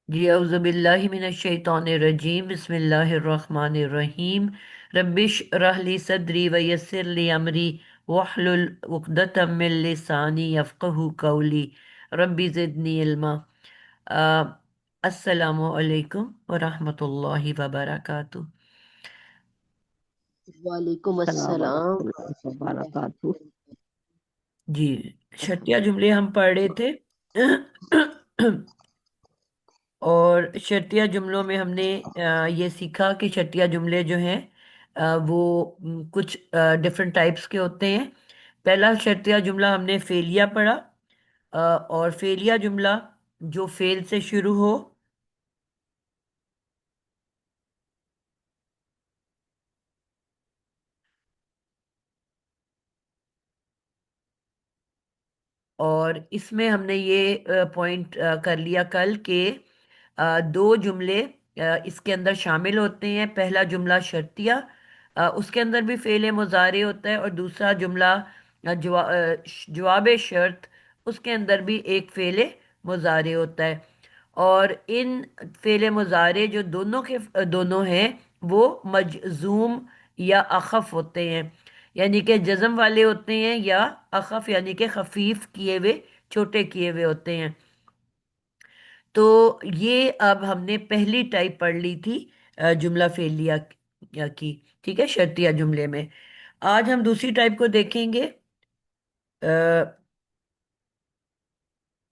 जी औज़ुबिल्लाहि मिनश्शैतानिर्रजीम बिस्मिल्लाहिर्रहमानिर्रहीम रब्बिश रहली सदरी व यस्सिर ली अमरी वहलुल उक़दतम मिन लिसानी यफ़क़हू क़ौली रब्बी ज़िदनी इल्मा। अ, अस्सलामु अलैकुम व रहमतुल्लाहि व बरकातुहू। वालेकुम सलाम अस्सलाम वरहमतुल्लाहि वबरकातुहू। वरहमतुल्लाहि जी, शर्तिया जुमले हम पढ़ रहे थे। और शर्तिया जुमलों में हमने ये सीखा कि शर्तिया जुमले जो हैं वो कुछ डिफरेंट टाइप्स के होते हैं। पहला शर्तिया जुमला हमने फेलिया पढ़ा। और फेलिया जुमला जो फेल से शुरू हो और इसमें हमने ये पॉइंट कर लिया कल के दो जुमले इसके अंदर शामिल होते हैं। पहला जुमला शर्तिया, उसके अंदर भी फेल मुजारे होता है, और दूसरा जुमला जवाब शर्त, उसके अंदर भी एक फेल मुजारे होता है। और इन फेल मुजारे जो दोनों के दोनों हैं वो मजजूम या अखफ होते हैं, यानी कि जज़म वाले होते हैं, या अखफ यानी कि खफीफ किए हुए, छोटे किए हुए होते हैं। तो ये अब हमने पहली टाइप पढ़ ली थी जुमला फेलिया की। ठीक है, शर्तिया जुमले में आज हम दूसरी टाइप को देखेंगे। अ,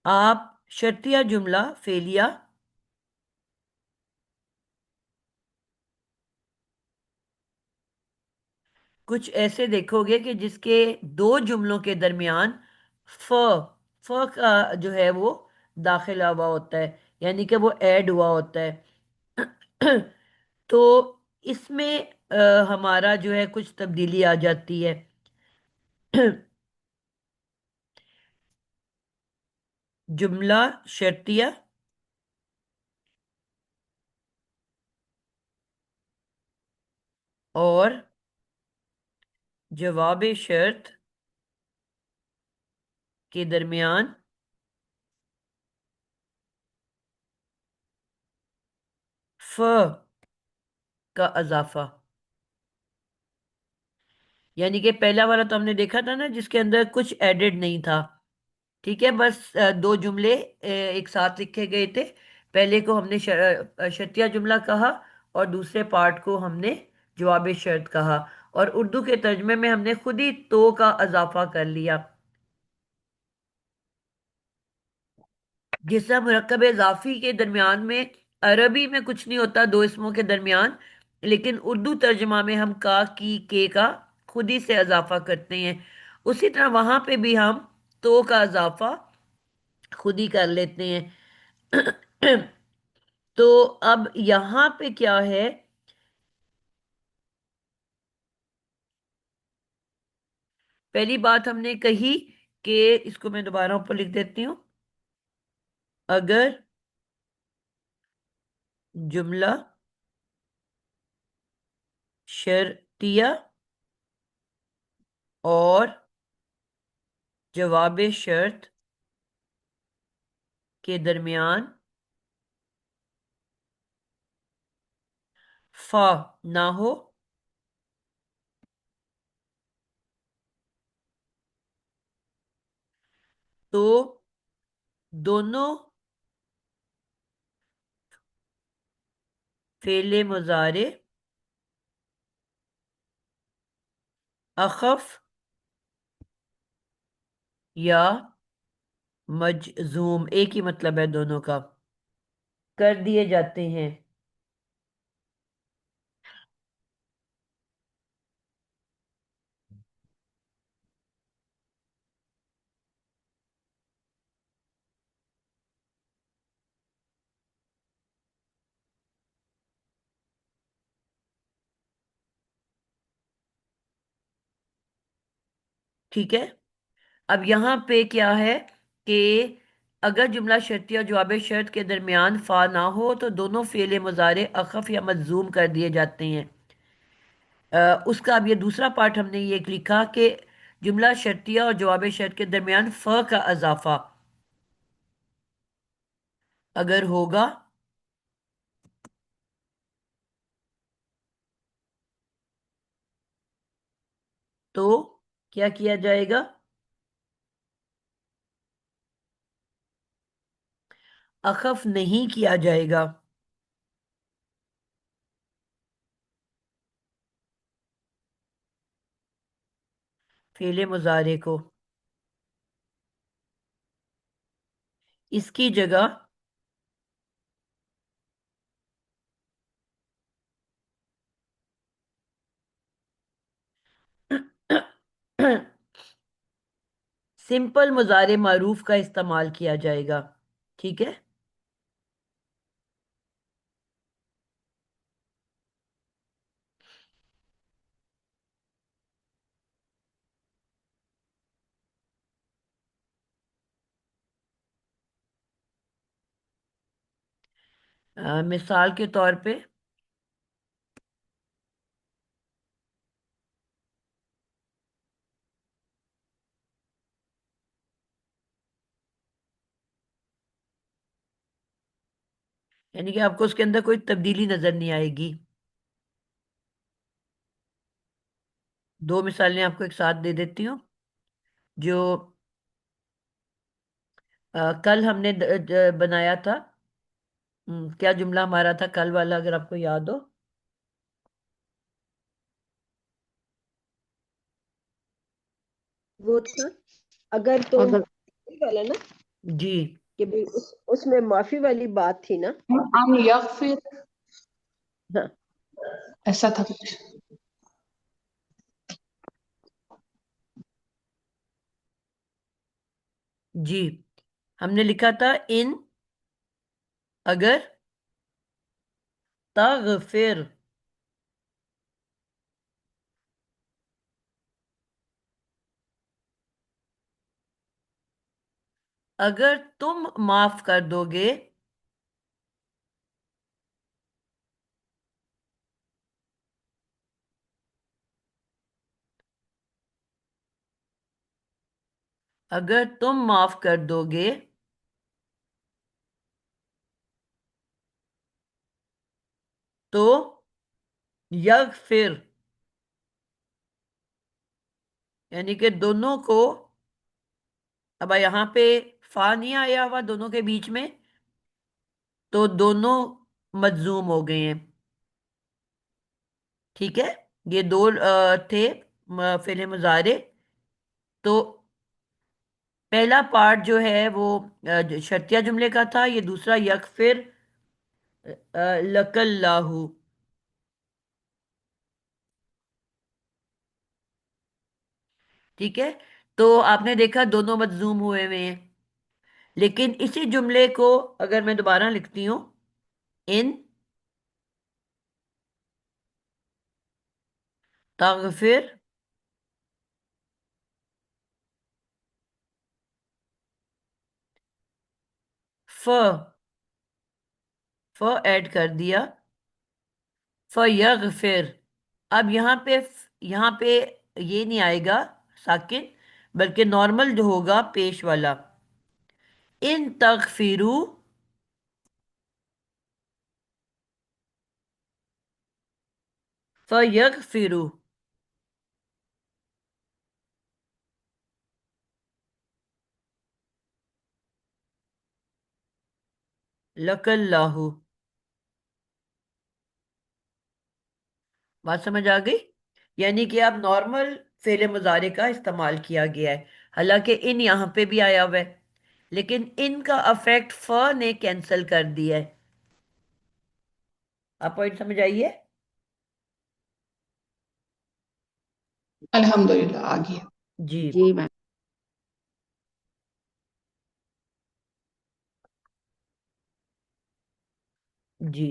आप शर्तिया जुमला फेलिया कुछ ऐसे देखोगे कि जिसके दो जुमलों के दरमियान फ फ का जो है वो दाखिला हुआ होता है, यानी कि वो ऐड हुआ होता है। तो इसमें हमारा जो है कुछ तब्दीली आ जाती है। जुमला शर्तिया और जवाब शर्त के दरमियान फ का अजाफा, यानी कि पहला वाला तो हमने देखा था ना जिसके अंदर कुछ एडेड नहीं था। ठीक है, बस दो जुमले एक साथ लिखे गए थे। पहले को हमने शर्तिया जुमला कहा, और दूसरे पार्ट को हमने जवाब शर्त कहा। और उर्दू के तर्जमे में हमने खुद ही तो का अजाफा कर लिया। जिस तरह मुरक्कब इजाफी के दरमियान में अरबी में कुछ नहीं होता दो इसमों के दरमियान, लेकिन उर्दू तर्जमा में हम का की के का खुद ही से अजाफा करते हैं। उसी तरह वहां पे भी हम तो का अजाफा खुद ही कर लेते हैं। तो अब यहां पे क्या है, पहली बात हमने कही कि इसको मैं दोबारा ऊपर लिख देती हूं। अगर जुमला शर्तिया और जवाब शर्त के दरमियान फा ना हो तो दोनों फेले मुजारे अखफ या मजजूम, एक ही मतलब है दोनों का, कर दिए जाते हैं। ठीक है, अब यहां पे क्या है कि अगर जुमला शर्तिया और जवाब शर्त के दरमियान फा ना हो तो दोनों फेले मुजारे अखफ या मजजूम कर दिए जाते हैं। उसका अब ये दूसरा पार्ट हमने ये लिखा कि जुमला शर्तिया और जवाब शर्त के दरमियान फ का अजाफा अगर होगा क्या किया जाएगा? अखफ नहीं किया जाएगा फेले मुजारे को। इसकी जगह सिंपल मुजारे मारूफ का इस्तेमाल किया जाएगा। ठीक है। मिसाल के तौर पे, यानी कि आपको उसके अंदर कोई तब्दीली नजर नहीं आएगी। दो मिसालें आपको एक साथ दे देती हूँ। जो कल हमने बनाया था। क्या जुमला हमारा था कल वाला, अगर आपको याद हो? वो था, अगर तो अगर वाला ना, जी कि भाई उसमें माफी वाली बात थी ना। अन यगफिर, हाँ। ऐसा था कुछ। जी, हमने लिखा था इन अगर तगफिर, अगर तुम माफ कर दोगे, अगर तुम माफ कर दोगे तो यगफिर, यानी कि दोनों को, अब यहाँ पे फा नहीं आया हुआ दोनों के बीच में, तो दोनों मजजूम हो गए हैं। ठीक है। ये दो थे फेले मुजारे। तो पहला पार्ट जो है वो जो शर्तिया जुमले का था, ये दूसरा यकफिर लकल्लाहु। ठीक है। तो आपने देखा दोनों मजजूम हुए हुए हैं। लेकिन इसी जुमले को अगर मैं दोबारा लिखती हूं, इन तगफिर फ फ ऐड कर दिया, फ यगफिर। अब यहाँ पे ये नहीं आएगा साकिन, बल्कि नॉर्मल जो होगा पेश वाला, इन तगफिरू फ यगफिरू लकल्लाहु। बात समझ आ गई? यानी कि अब नॉर्मल फेले मुजारे का इस्तेमाल किया गया है। हालांकि इन यहाँ पे भी आया हुआ है, लेकिन इन का अफेक्ट फ ने कैंसिल कर दिया है। आप पॉइंट समझ आइए। अल्हम्दुलिल्लाह आ गया। जी जी मैम। जी।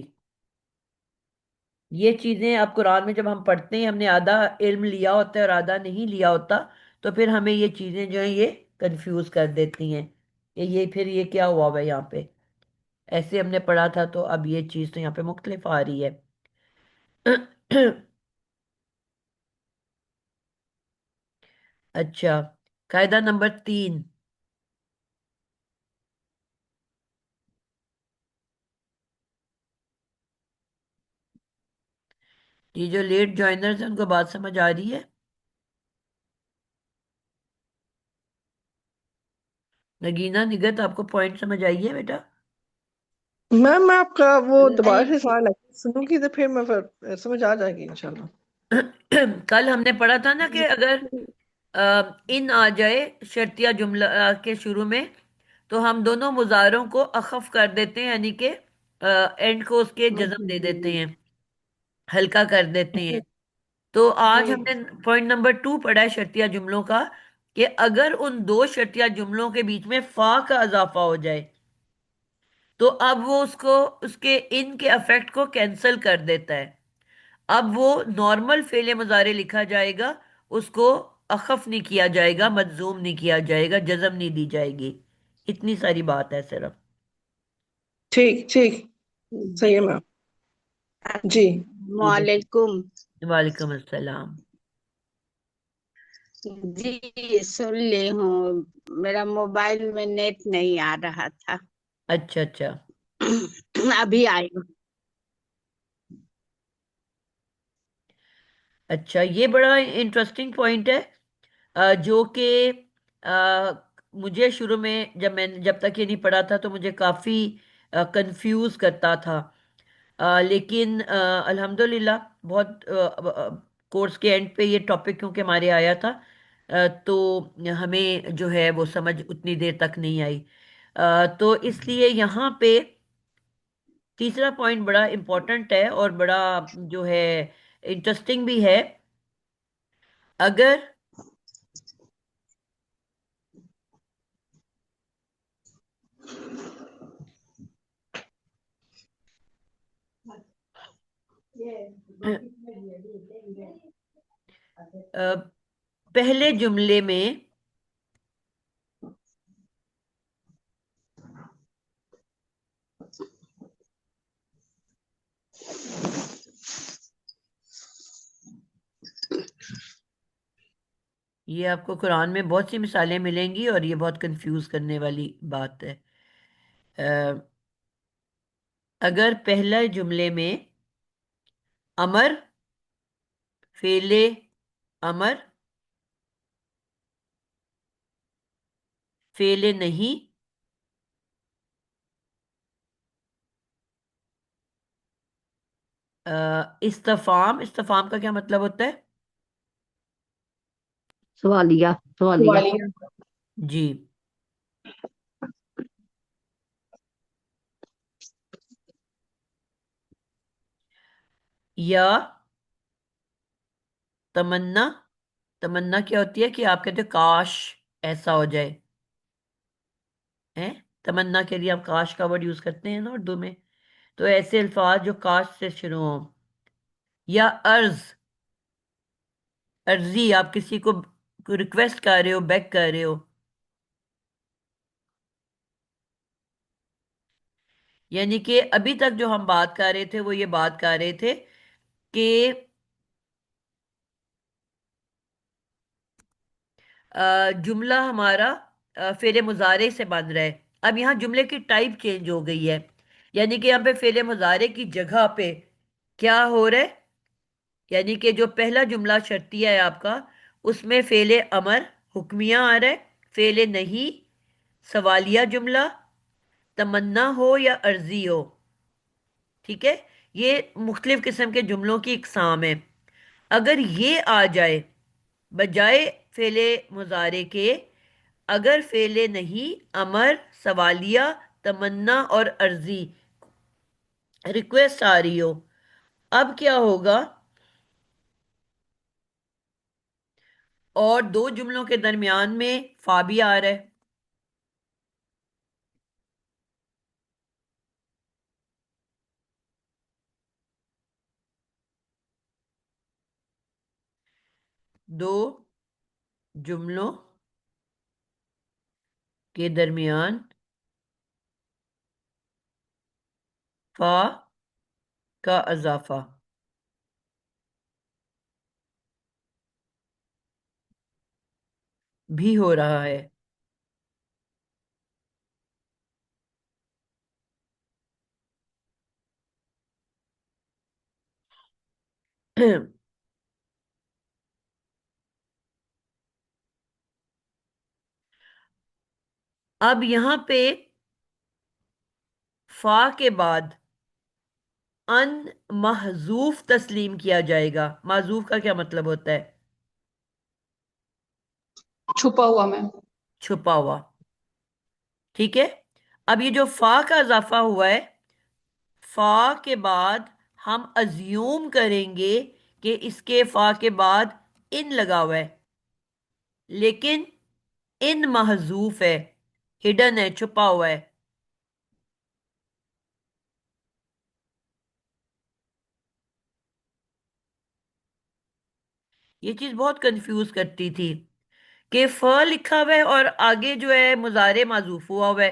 ये चीजें अब कुरान में जब हम पढ़ते हैं, हमने आधा इल्म लिया होता है और आधा नहीं लिया होता, तो फिर हमें ये चीजें जो हैं ये कंफ्यूज कर देती हैं। ये फिर ये क्या हुआ हुआ है यहाँ पे, ऐसे हमने पढ़ा था, तो अब ये चीज तो यहाँ पे मुख्तलिफ आ रही है। अच्छा, कायदा नंबर 3। ये जो लेट ज्वाइनर्स हैं उनको बात समझ आ रही है? नगीना निगत, आपको पॉइंट समझ आई है बेटा? मैम मैं आपका वो दोबारा से नहीं, सवाल सुनूंगी तो फिर मैं फिर समझ आ जाएगी इंशाल्लाह। कल हमने पढ़ा था ना कि अगर इन आ जाए शर्तिया जुमला के शुरू में, तो हम दोनों मुजारों को अखफ कर देते हैं, यानी कि एंड को उसके जज्म दे देते हैं, हल्का कर देते हैं। तो आज जी। हमने पॉइंट नंबर 2 पढ़ा है शर्तिया जुमलों का, कि अगर उन दो शर्तिया जुमलों के बीच में फा का इजाफा हो जाए, तो अब वो उसको, उसके इन के अफेक्ट को कैंसिल कर देता है। अब वो नॉर्मल फेले मुजारे लिखा जाएगा, उसको अखफ नहीं किया जाएगा, मजजूम नहीं किया जाएगा, जज्म नहीं दी जाएगी। इतनी सारी बात है सिर्फ। ठीक ठीक। सही ठीक है है मैम। जी। जी बेटा। वालेकुम। वालेकुम अस्सलाम। जी सुन ली हूँ, मेरा मोबाइल में नेट नहीं आ रहा था। अच्छा अच्छा। अभी आई हूँ। अच्छा, ये बड़ा इंटरेस्टिंग पॉइंट है, जो कि मुझे शुरू में, जब तक ये नहीं पढ़ा था तो मुझे काफ़ी कंफ्यूज करता था। लेकिन अल्हम्दुलिल्लाह बहुत कोर्स के एंड पे ये टॉपिक क्योंकि हमारे आया था, तो हमें जो है वो समझ उतनी देर तक नहीं आई। तो इसलिए यहाँ पे तीसरा पॉइंट बड़ा इम्पोर्टेंट है और बड़ा जो है इंटरेस्टिंग भी है। अगर अ, पहले जुमले में ये आपको कुरान में बहुत सी मिसालें मिलेंगी और ये बहुत कंफ्यूज करने वाली बात है। अ, अगर पहले जुमले में अमर, फेले अमर, फेले नहीं, इस्तफाम, इस्तफाम का क्या मतलब होता है? सवालिया, सवालिया। वालिया। जी। या तमन्ना, तमन्ना क्या होती है कि आप कहते हो काश ऐसा हो जाए, है? तमन्ना के लिए आप काश का वर्ड यूज करते हैं ना उर्दू में। तो ऐसे अल्फाज जो काश से शुरू हो। या अर्ज, अर्जी, आप किसी को रिक्वेस्ट कर रहे हो, बेग कर रहे हो, यानी कि अभी तक जो हम बात कर रहे थे वो ये बात कर रहे थे कि जुमला हमारा फेले मुजारे से बन रहा है। अब यहाँ जुमले की टाइप चेंज हो गई है, यानी कि यहाँ पे फेले मुजारे की जगह पे क्या हो रहा है, यानी कि जो पहला जुमला शर्तिया है आपका, उसमें फेले अमर हुक्मिया आ रहा है, फेले नहीं सवालिया जुमला, तमन्ना हो या अर्जी हो। ठीक है, ये मुख्तलिफ किस्म के जुमलों की इकसाम है। अगर ये आ जाए बजाय फेले मुजारे के, अगर फेले नहीं अमर सवालिया तमन्ना और अर्जी रिक्वेस्ट आ रही हो, अब क्या होगा? और दो जुमलों के दरमियान में फा भी आ रहा है। दो जुमलों के दरमियान फा का इजाफा भी हो रहा है। अब यहां पे फा के बाद अन महजूफ तस्लीम किया जाएगा। महजूफ का क्या मतलब होता है? छुपा हुआ मैम। छुपा हुआ। ठीक है। अब ये जो फा का इजाफा हुआ है, फा के बाद हम अज्यूम करेंगे कि इसके फा के बाद इन लगा हुआ है, लेकिन इन महजूफ है, हिडन है, छुपा हुआ है। ये चीज बहुत कंफ्यूज करती थी कि फ लिखा हुआ है और आगे जो है मुजारे माजूफ हुआ हुआ है।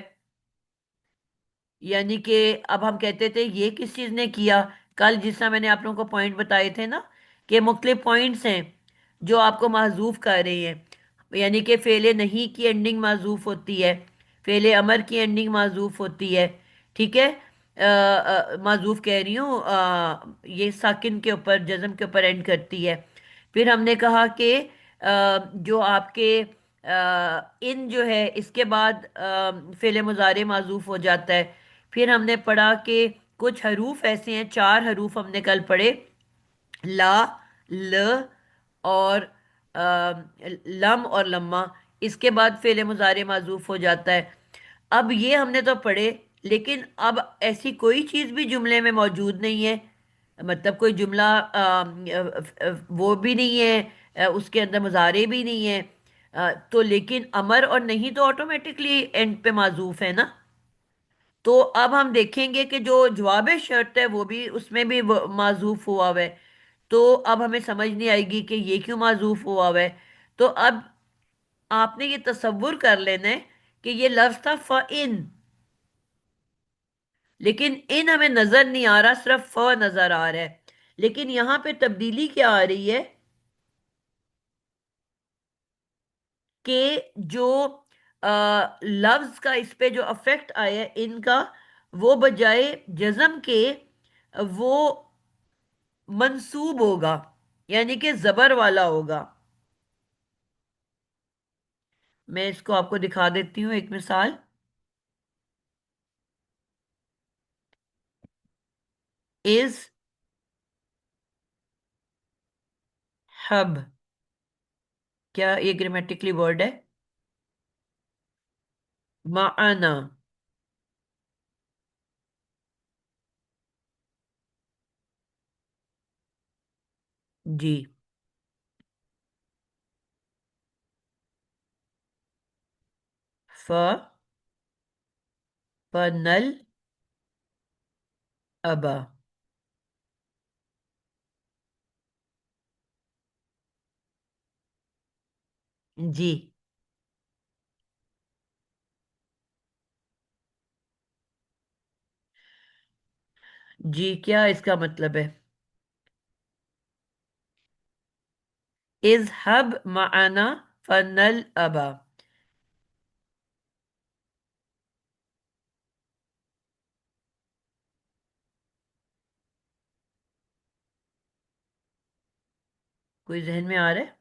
यानी कि अब हम कहते थे ये किस चीज ने किया। कल जिस तरह मैंने आप लोगों को पॉइंट बताए थे ना, कि मुख्तलिफ पॉइंट्स हैं जो आपको महजूफ कर रहे हैं। यानी कि फेले नहीं की एंडिंग महजूफ होती है, फेले अमर की एंडिंग महजूफ होती है। ठीक है। महजूफ कह रही हूँ, ये साकिन के ऊपर, जज्म के ऊपर एंड करती है। फिर हमने कहा कि जो आपके इन जो है इसके बाद फेले मुजारे माजूफ हो जाता है। फिर हमने पढ़ा कि कुछ हरूफ ऐसे हैं, चार हरूफ हमने कल पढ़े, ला, ल और लम और लम्मा। इसके बाद फेले मुजारे माजूफ हो जाता है। अब ये हमने तो पढ़े, लेकिन अब ऐसी कोई चीज भी जुमले में मौजूद नहीं है। मतलब कोई जुमला वो भी नहीं है, उसके अंदर मुजारे भी नहीं है। तो लेकिन अमर और नहीं तो ऑटोमेटिकली एंड पे माजूफ है ना। तो अब हम देखेंगे कि जो जवाब शर्त है वो भी, उसमें भी वो माजूफ हुआ हुआ है। तो अब हमें समझ नहीं आएगी कि ये क्यों माजूफ हुआ हुआ है। तो अब आपने ये तसव्वुर कर लेना है कि ये लफ्ज था इन, लेकिन इन हमें नजर नहीं आ रहा, सिर्फ नजर आ रहा है। लेकिन यहां पे तब्दीली क्या आ रही है कि जो लफ्ज का इस पे जो अफेक्ट आया है इनका, वो बजाय जज्म के वो मंसूब होगा, यानी कि जबर वाला होगा। मैं इसको आपको दिखा देती हूँ एक मिसाल। इज हब, क्या ये ग्रामेटिकली वर्ड है? माना। जी। फ फनल अबा। जी। जी क्या इसका मतलब है? इज हब माना फनल अबा। कोई जहन में आ रहा है?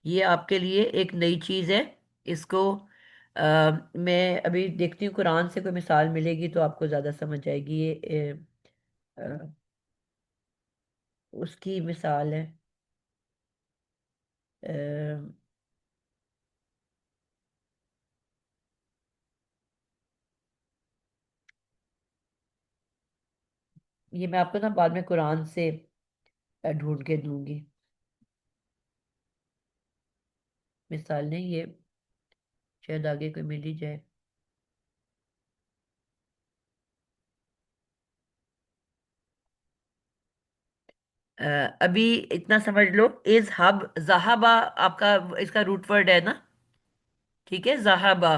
ये आपके लिए एक नई चीज है। इसको मैं अभी देखती हूँ कुरान से कोई मिसाल मिलेगी तो आपको ज्यादा समझ आएगी। ये उसकी मिसाल है। अ, ये मैं आपको ना बाद में कुरान से ढूंढ के दूंगी। मिसाल नहीं, ये शायद आगे कोई मिल ही जाए। अ, अभी इतना समझ लो, इज हब जहाबा आपका इसका रूट वर्ड है ना। ठीक है, जहाबा।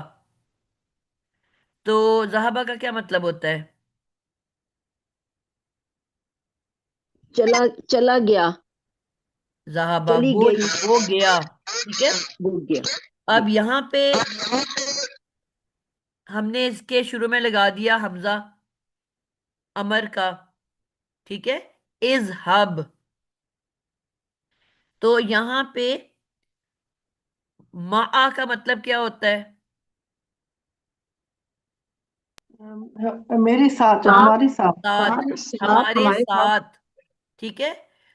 तो जहाबा का क्या मतलब होता है? चला चला गया। जहाबा चली गुड, गई। वो गया। ठीक है। डूब गया। अब यहाँ पे हमने इसके शुरू में लगा दिया हमजा, अमर का। ठीक है। इज हब, तो यहां पे मा का मतलब क्या होता है? मेरे साथ, साथ हमारे साथ। साथ, हमारे साथ हमारे हमारे साथ साथ। ठीक है।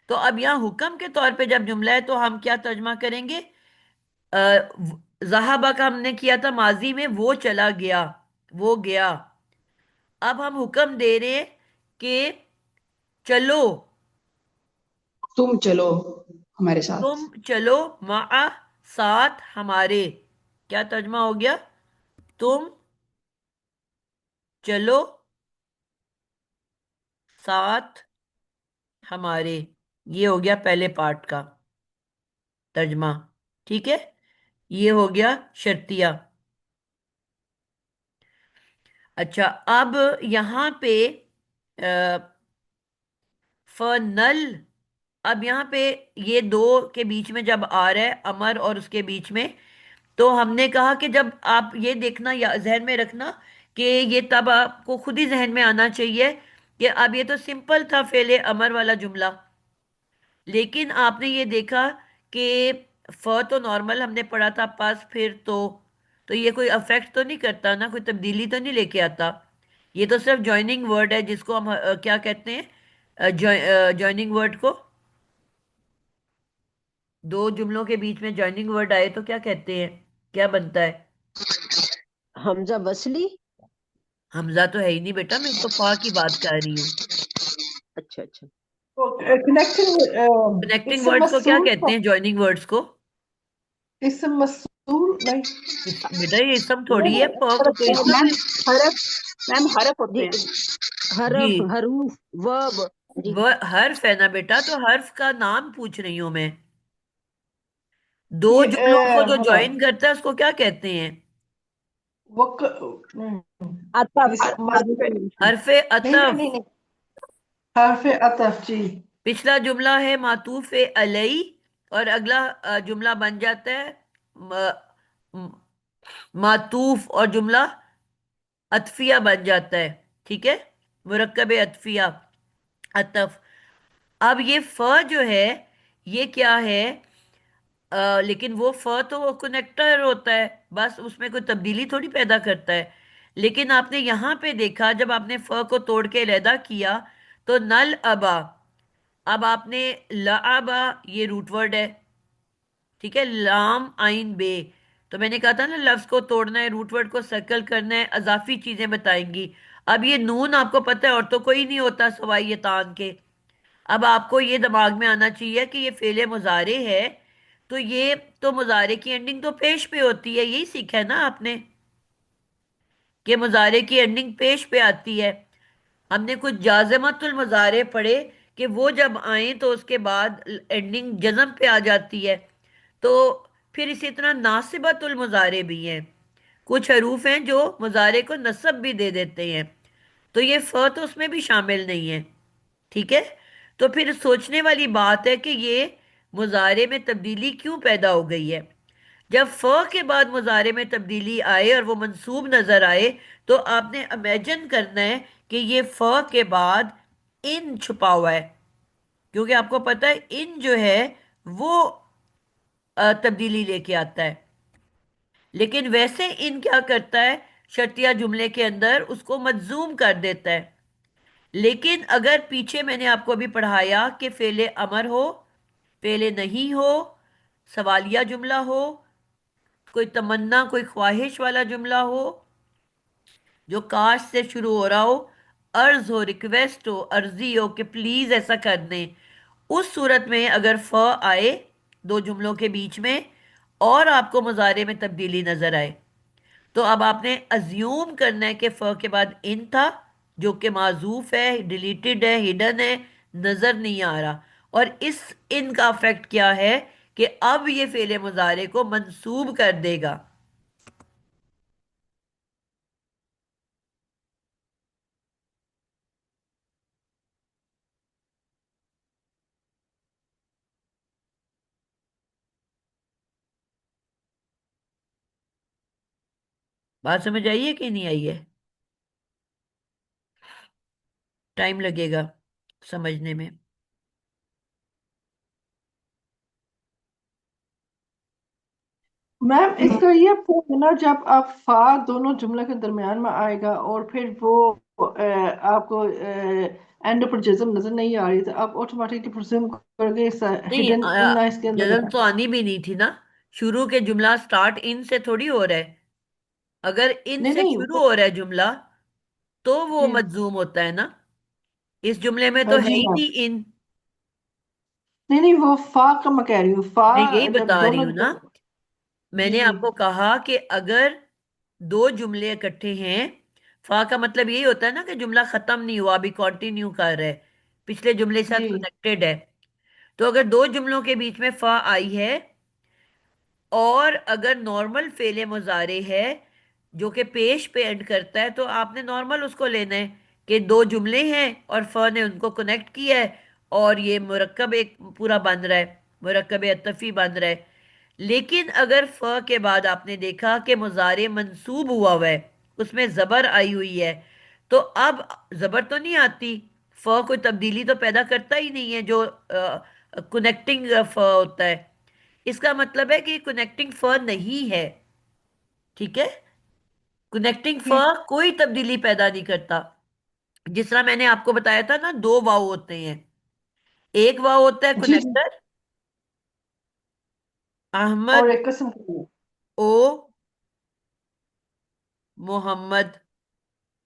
तो अब यहाँ हुक्म के तौर पे जब जुमला है तो हम क्या तर्जमा करेंगे? जहाबा का हमने किया था माजी में, वो चला गया, वो गया। अब हम हुक्म दे रहे हैं कि चलो, तुम चलो हमारे साथ। तुम चलो, मा, साथ हमारे। क्या तर्जमा हो गया? तुम चलो साथ हमारे। ये हो गया पहले पार्ट का तर्जमा। ठीक है। ये हो गया शर्तिया। अच्छा, अब यहां पे फनल, अब यहाँ पे ये दो के बीच में जब आ रहा है अमर और उसके बीच में, तो हमने कहा कि जब आप ये देखना या जहन में रखना कि ये तब आपको खुद ही जहन में आना चाहिए कि अब ये तो सिंपल था फेले अमर वाला जुमला, लेकिन आपने ये देखा कि फ तो नॉर्मल हमने पढ़ा था, पास फिर तो ये कोई अफेक्ट तो नहीं करता ना, कोई तब्दीली तो नहीं लेके आता। ये तो सिर्फ जॉइनिंग वर्ड है जिसको हम क्या कहते हैं, जॉइनिंग वर्ड को, दो जुमलों के बीच में जॉइनिंग वर्ड आए तो क्या कहते हैं, क्या बनता है? हमजा वसली। हमजा तो है ही नहीं बेटा, मैं तो फा की बात कर रही हूँ। अच्छा अच्छा। कनेक्टिंग कनेक्टिंग इसम वर्ड्स को क्या मसूल। कहते हैं, जॉइनिंग वर्ड्स को? इसम मसूल नहीं। बेटा ये इसम मैम थोड़ी है, प को कोई इसम मैम है? हरफ, मैम हरफ होते जी, हैं। जी, हरफ, हरूफ, वर्ब। जी। वह हर्फ है ना बेटा, तो हर्फ का नाम पूछ रही हूं मैं। दो ये जुमलों को जो हला ज्वाइन करता है उसको क्या कहते हैं? वक अतफ, इस हरफ अतफ। हरफे नहीं नहीं अतफ। नहीं नहीं, हरफ अतफ जी। पिछला जुमला है मातूफ अलई, और अगला जुमला बन जाता है म- मातूफ, और जुमला अतफिया बन जाता है। ठीक है, मुरक्कब अतफिया, अतफ। अब ये फ जो है, ये क्या है? लेकिन वो फ तो वो कनेक्टर होता है, बस उसमें कोई तब्दीली थोड़ी पैदा करता है। लेकिन आपने यहां पे देखा जब आपने फ को तोड़ के अलहदा किया, तो नल अबा, अब आपने लाबा, ये रूट वर्ड है, ठीक है, लाम आइन बे। तो मैंने कहा था ना, लफ्ज को तोड़ना है, रूट वर्ड को सर्कल करना है, अजाफी चीजें बताएंगी। अब ये नून आपको पता है और तो कोई नहीं होता सवाई ये तान के। अब आपको ये दिमाग में आना चाहिए कि ये फेले मुजारे है, तो ये तो मुजारे की एंडिंग तो पेश पे होती है, यही सीखा है ना आपने कि मुजारे की एंडिंग पेश पे आती है। हमने कुछ जाजमतुल मुजारे पढ़े कि वो जब आए तो उसके बाद एंडिंग जज्म पे आ जाती है। तो फिर इसी तरह नासिबतुल मुजारे भी हैं, कुछ हरूफ हैं जो मुजारे को नस्ब भी दे देते हैं, तो ये फ तो उसमें भी शामिल नहीं है। ठीक है। तो फिर सोचने वाली बात है कि ये मुजारे में तब्दीली क्यों पैदा हो गई है? जब फ के बाद मुजारे में तब्दीली आए और वो मंसूब नजर आए, तो आपने इमेजिन करना है कि ये फ के बाद इन छुपा हुआ है, क्योंकि आपको पता है इन जो है वो तब्दीली लेके आता है। लेकिन वैसे इन क्या करता है, शर्तिया जुमले के अंदर उसको मजजूम कर देता है। लेकिन अगर पीछे मैंने आपको अभी पढ़ाया कि फेले अमर हो, फेले नहीं हो, सवालिया जुमला हो, कोई तमन्ना कोई ख्वाहिश वाला जुमला हो जो काश से शुरू हो रहा हो, अर्ज हो, रिक्वेस्ट हो, अर्जी हो कि प्लीज ऐसा कर दें, उस सूरत में अगर फ आए दो जुमलों के बीच में और आपको मुजारे में तब्दीली नजर आए, तो अब आपने अज्यूम करना है कि फ के बाद इन था, जो कि माजूफ है, डिलीटेड है, हिडन है, नजर नहीं आ रहा। और इस इन का इफेक्ट क्या है कि अब ये फेले मुजारे को मंसूब कर देगा। बात समझ आई है कि नहीं आई है? टाइम लगेगा। समझने में। मैम इसका ये point है ना, जब आप फा दोनों जुमले के दरमियान में आएगा और फिर वो आपको एंड पर जज्म नजर नहीं आ रही, तो आप ऑटोमेटिकली प्रिज्यूम करोगे नहीं, हिडन इन ना इसके अंदर जजम है। तो आनी भी नहीं थी ना। शुरू के जुमला स्टार्ट इन से थोड़ी हो रहा है। अगर इन नहीं से नहीं शुरू वो हो रहा है जुमला तो वो जी मजजूम होता है ना। इस जुमले में तो है जी ही मैम। नहीं इन। नहीं नहीं वो फा का मैं कह रही हूँ, फा मैं यही जब बता रही दोनों हूँ ना। जी मैंने जी आपको कहा कि अगर दो जुमले इकट्ठे हैं, फा का मतलब यही होता है ना कि जुमला खत्म नहीं हुआ, अभी कंटिन्यू कर रहा है, पिछले जुमले के साथ जी कनेक्टेड है। तो अगर दो जुमलों के बीच में फा आई है, और अगर नॉर्मल फेले मुजारे है जो कि पेश पे एंड करता है, तो आपने नॉर्मल उसको लेना है कि दो जुमले हैं और फ ने उनको कनेक्ट किया है, और ये मुरक्कब एक पूरा बन रहा है, मुरक्कब अतफी बन रहा है। लेकिन अगर फ के बाद आपने देखा कि मुजारे मंसूब हुआ है, उसमें जबर आई हुई है, तो अब जबर तो नहीं आती, फ कोई तब्दीली तो पैदा करता ही नहीं है जो कनेक्टिंग फ होता है। इसका मतलब है कि कनेक्टिंग फ नहीं है। ठीक है। कनेक्टिंग फ ठीक। कोई तब्दीली पैदा नहीं करता। जिस तरह मैंने आपको बताया था ना, दो वाव होते हैं। एक वाव होता है जी जी। कनेक्टर, और अहमद, एक कसम खा। ओ, मोहम्मद।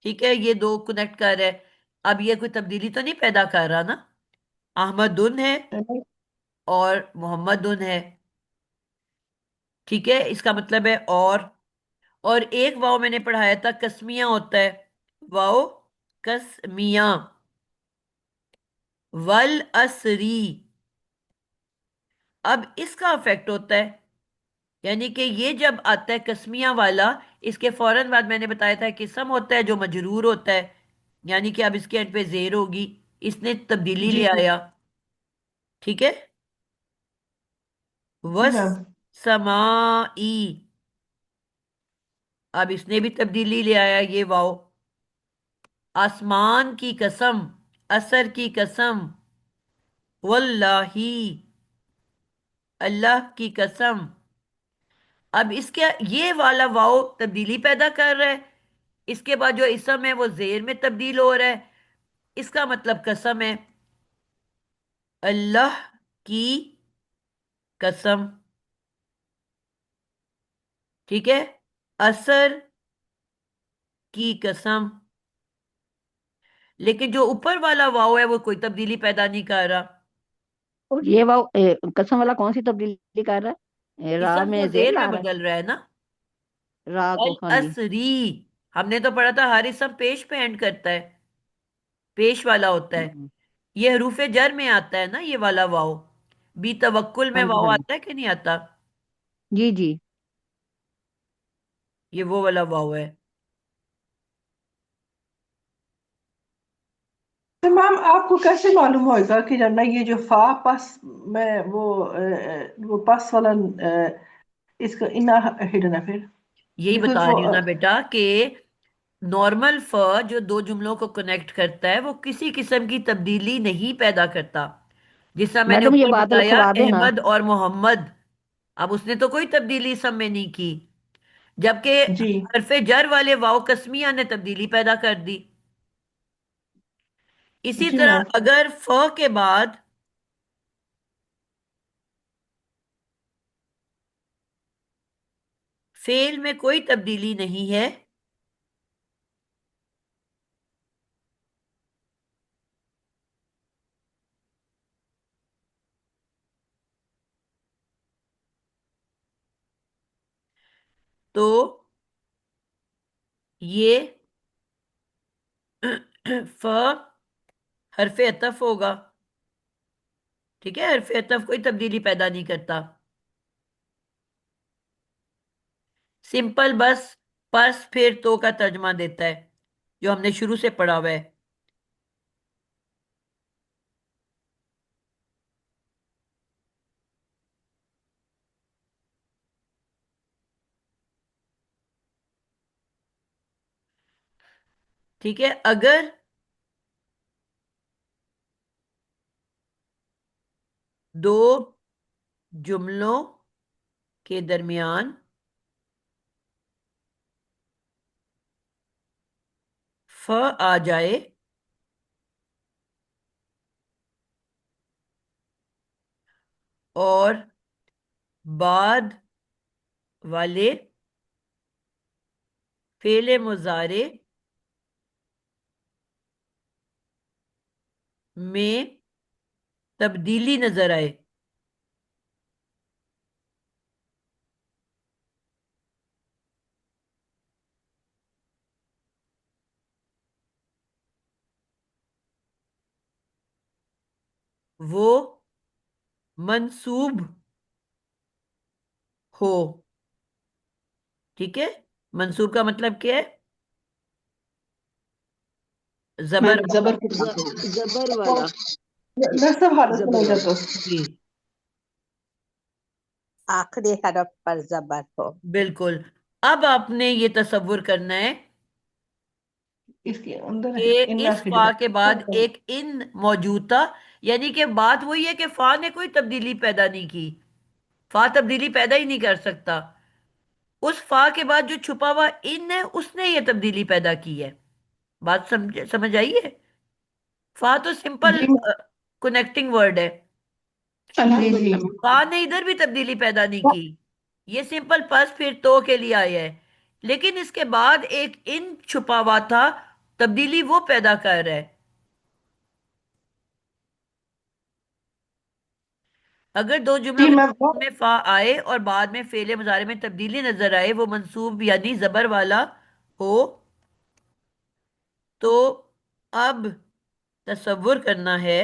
ठीक है, ये दो कनेक्ट कर रहे हैं। अब ये कोई तब्दीली तो नहीं पैदा कर रहा ना। अहमद उन है और मोहम्मद उन है। ठीक है, इसका मतलब है और एक वाव मैंने पढ़ाया था कसमिया होता है। वाव कसमिया, वल असरी। अब इसका इफेक्ट होता है, यानी कि ये जब आता है कसमिया वाला, इसके फौरन बाद मैंने बताया था कि सम होता है जो मजरूर होता है, यानी कि अब इसके एंड पे जेर होगी। इसने तब्दीली जी ले जी आया। ठीक है। जी वस मैम। समाई, अब इसने भी तब्दीली ले आया ये वाओ। आसमान की कसम, असर की कसम, वल्लाही, अल्लाह की कसम। अब इसके ये वाला वाओ तब्दीली पैदा कर रहा है। इसके बाद जो इसम है वो जेर में तब्दील हो रहा है। इसका मतलब कसम है, अल्लाह की कसम। ठीक है। असर की कसम। लेकिन जो ऊपर वाला वाव है वो कोई तब्दीली पैदा नहीं कर रहा। और ये वाव कसम वाला कौन सी तब्दीली कर रहा है? रा इसम को में जेर जेर में ला रहा है। बदल रहा है ना। रा को अल हाँ जी। असरी, हमने तो पढ़ा था हर इसम पेश पे एंड करता है, पेश वाला होता है। हम्म, ये हरूफे जर में आता है ना ये वाला वाव। बी तवक्कुल में हाँ जी वाव हाँ जी। आता है कि नहीं आता? जी जी। ये वो वाला वाव है। तो मैम आपको कैसे मालूम होगा कि जब ना ये जो फा पस में वो पस वाला इसका इना हिडन है फिर, यही बिकॉज बता वो रही हूं ना बेटा कि नॉर्मल फ जो दो जुमलों को कनेक्ट करता है वो किसी किस्म की तब्दीली नहीं पैदा करता। जिस तरह मैंने मैडम ये ऊपर बात बताया लिखवा दो ना। अहमद और मोहम्मद, अब उसने तो कोई तब्दीली सब में नहीं की, जबकि जी हरफे जर वाले वाव कस्मिया ने तब्दीली पैदा कर दी। इसी जी तरह मैम। अगर फ के बाद फेल में कोई तब्दीली नहीं है, तो ये फ हरफे अतफ होगा। ठीक है, हरफे अतफ कोई तब्दीली पैदा नहीं करता। सिंपल बस पस फिर तो का तर्जमा देता है, जो हमने शुरू से पढ़ा हुआ है। ठीक है। अगर दो जुमलों के दरमियान फ आ जाए और बाद वाले फेले मुजारे में तब्दीली नजर आए। वो मंसूब हो। ठीक है। मंसूब का मतलब क्या है? जबर मैम वाला। जबर के साथ हो। जबर वाला। नस्ब हालत में नहीं जबर जाता वाला। उसको। जी आखिरी हरफ पर जबर हो। बिल्कुल। अब आपने ये तसव्वुर करना है इसके अंदर कि इन्ना इस फिट फा के बाद बैठा। एक इन मौजूद था। यानी कि बात वही है कि फा ने कोई तब्दीली पैदा नहीं की। फा तब्दीली पैदा ही नहीं कर सकता। उस फा के बाद जो छुपा हुआ इन है उसने ये तब्दीली पैदा की है। बात समझ आई है? फा तो सिंपल जी कनेक्टिंग वर्ड है। जी अल्हम्दुलिल्लाह जी। फा ने इधर भी तब्दीली पैदा नहीं की। ये सिंपल पस फिर तो के लिए आया है। लेकिन इसके बाद एक इन छुपा हुआ था। तब्दीली वो पैदा कर रहा है। अगर दो जुमलों जी के मैम। में फा आए और बाद में फेले मुजारे में तब्दीली नजर आए, वो मंसूब यानी जबर वाला हो, तो अब तसव्वुर करना है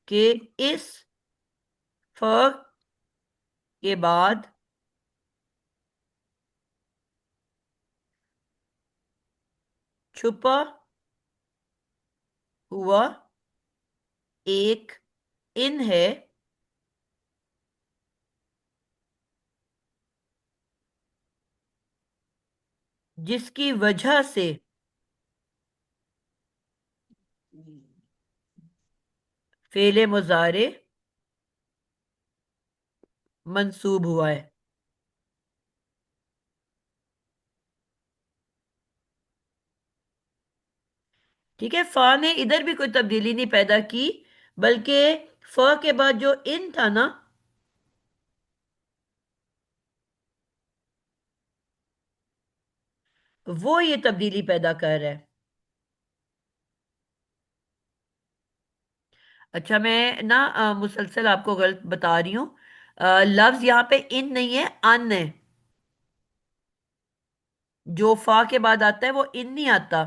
कि इस फ के बाद छुपा हुआ एक इन है जिसकी वजह से फेले मुजारे मंसूब हुआ है। ठीक है। फा ने इधर भी कोई तब्दीली नहीं पैदा की, बल्कि फ के बाद जो इन था ना, वो ये तब्दीली पैदा कर रहा है। अच्छा, मैं ना मुसलसल आपको गलत बता रही हूँ। लफ्ज यहाँ पे इन नहीं है, अन है। जो फा के बाद आता है वो इन नहीं आता,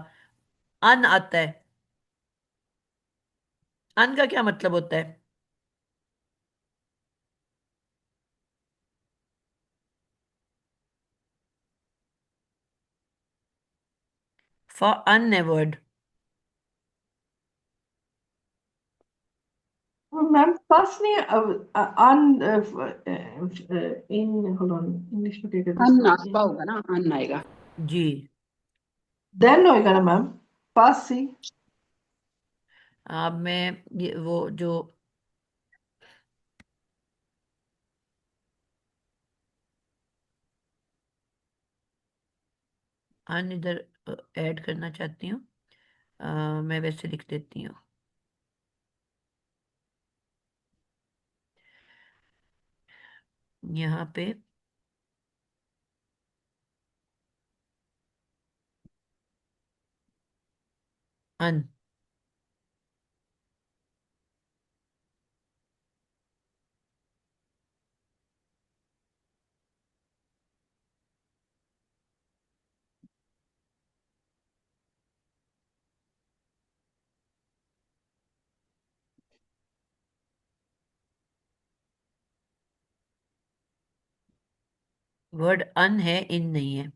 अन आता है। अन का क्या मतलब होता है? फा अन है वर्ड। मैम पास नहीं अन इन होल्ड ऑन इंग्लिश में क्या कहते हैं अन इसको नासबा इन। होगा ना, अन आएगा। जी। देन होएगा ना मैम। पास सी। अब मैं ये वो जो अन इधर ऐड करना चाहती हूँ, मैं वैसे लिख देती हूँ यहाँ पे। अन वर्ड अन है, इन नहीं है।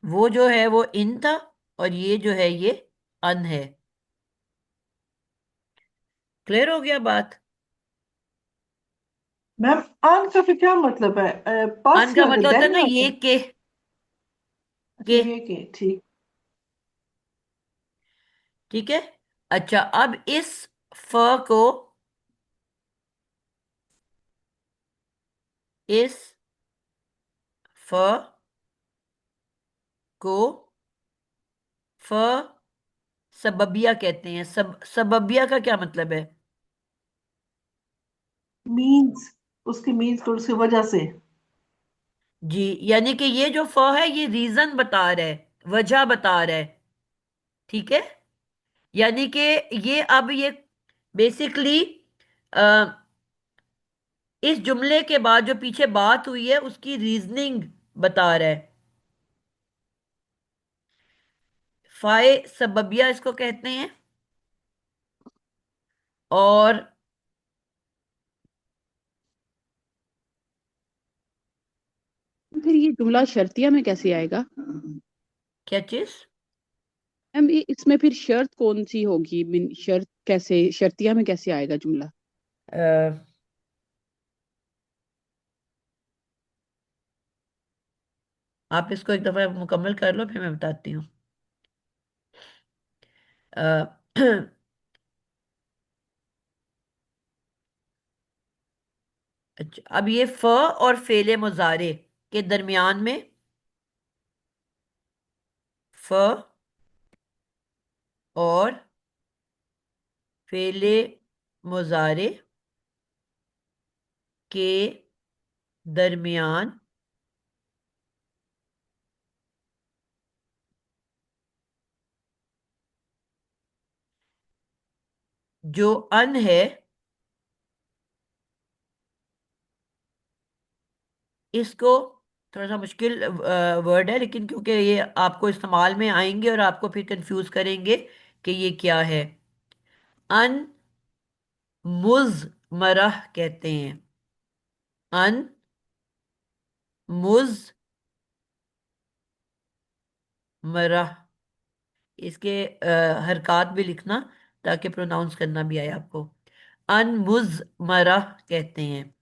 वो जो है वो इन था, और ये जो है ये अन है। क्लियर हो गया बात? मैम अन का फिर क्या मतलब है? अन पास्ट में का आता है, मतलब होता है देन ना में आता ये है? के। अच्छा के। ये के, ठीक। ठीक है। अच्छा, अब इस फ को, इस फ को फ सबबिया कहते हैं। सबबिया का क्या मतलब है? मीन्स, उसके मीन्स को उसकी वजह से। जी, यानी कि ये जो फ है ये रीजन बता रहा है, वजह बता रहा है। ठीक है। यानी कि ये अब ये बेसिकली इस जुमले के बाद जो पीछे बात हुई है उसकी रीजनिंग बता रहा है। फाए सबबिया इसको कहते हैं। और फिर ये जुमला शर्तिया में कैसे आएगा? क्या चीज? मैम इसमें फिर शर्त कौन सी होगी? मीन शर्त कैसे, शर्तिया में कैसे आएगा जुमला? अ, आप इसको एक दफा मुकम्मल कर लो फिर मैं बताती हूँ। अ, अच्छा, अब ये फ और फेले मुजारे के दरमियान में, फ और फेले मुजारे के दरमियान जो अन है, इसको, थोड़ा सा मुश्किल वर्ड है लेकिन क्योंकि ये आपको इस्तेमाल में आएंगे और आपको फिर कंफ्यूज करेंगे कि ये क्या है। अन मुज़मरह कहते हैं। अन मुज़मरह। इसके हरकत भी लिखना ताकि प्रोनाउंस करना भी आए आपको। अन मुज़मरह कहते हैं।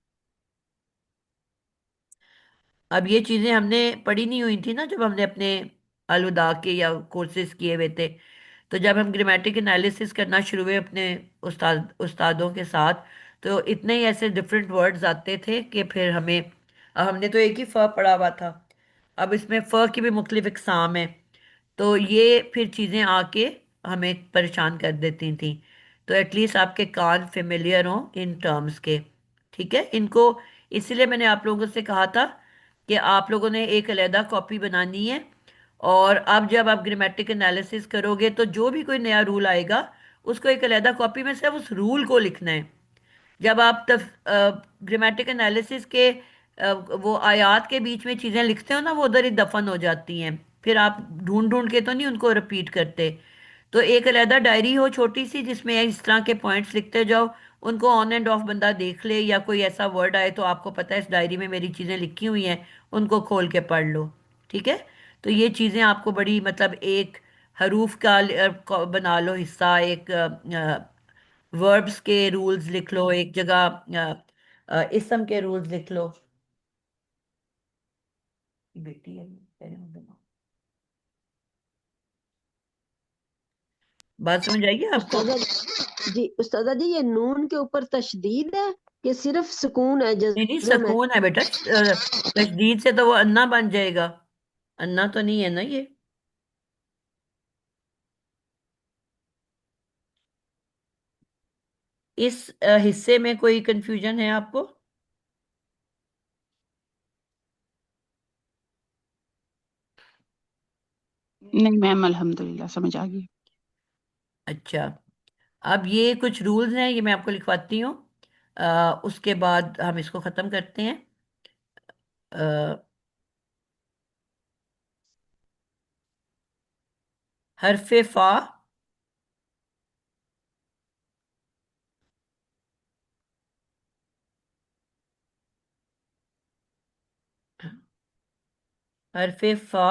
अब ये चीजें हमने पढ़ी नहीं हुई थी ना जब हमने अपने अलविदा के या कोर्सेज किए हुए थे। तो जब हम ग्रामेटिक एनालिसिस करना शुरू हुए अपने उस्तादों के साथ, तो इतने ही ऐसे डिफरेंट वर्ड्स आते थे कि फिर हमें, अब हमने तो एक ही फ पढ़ा हुआ था, अब इसमें फ की भी मुख्तलिफ इकसाम है। तो ये फिर चीज़ें आके हमें परेशान कर देती थी। तो एटलीस्ट आपके कान फेमिलियर हों इन टर्म्स के। ठीक है। इनको इसीलिए मैंने आप लोगों से कहा था कि आप लोगों ने एक अलहदा कॉपी बनानी है। और अब जब आप ग्रामेटिक एनालिसिस करोगे तो जो भी कोई नया रूल आएगा उसको एक अलहदा कॉपी में सिर्फ उस रूल को लिखना है। जब आप ग्रामेटिक एनालिसिस के वो आयात के बीच में चीज़ें लिखते हो ना, वो उधर ही दफन हो जाती हैं। फिर आप ढूंढ ढूंढ के तो नहीं उनको रिपीट करते। तो एक अलहदा डायरी हो छोटी सी जिसमें इस तरह के पॉइंट्स लिखते जाओ, उनको ऑन एंड ऑफ बंदा देख ले, या कोई ऐसा वर्ड आए तो आपको पता है इस डायरी में मेरी चीज़ें लिखी हुई हैं, उनको खोल के पढ़ लो। ठीक है। तो ये चीज़ें आपको बड़ी मतलब एक हरूफ का बना लो हिस्सा, एक वर्ब्स के रूल्स लिख लो एक जगह, इसम के रूल्स लिख लो। बेटी है तेरे मुंह में। बात समझ आइए आपको? उस्तादा जी, उस्तादा जी, ये नून के ऊपर तशदीद है कि सिर्फ सुकून है, नहीं नहीं, जज्म है? सुकून है बेटा। तशदीद से तो वो अन्ना बन जाएगा। अन्ना तो नहीं है ना ये। इस हिस्से में कोई कंफ्यूजन है आपको? नहीं मैम, अल्हम्दुलिल्लाह समझ आ गई। अच्छा, अब ये कुछ रूल्स हैं, ये मैं आपको लिखवाती हूँ। उसके बाद हम इसको ख़त्म करते हैं। अ, हरफ फा, हरफ फा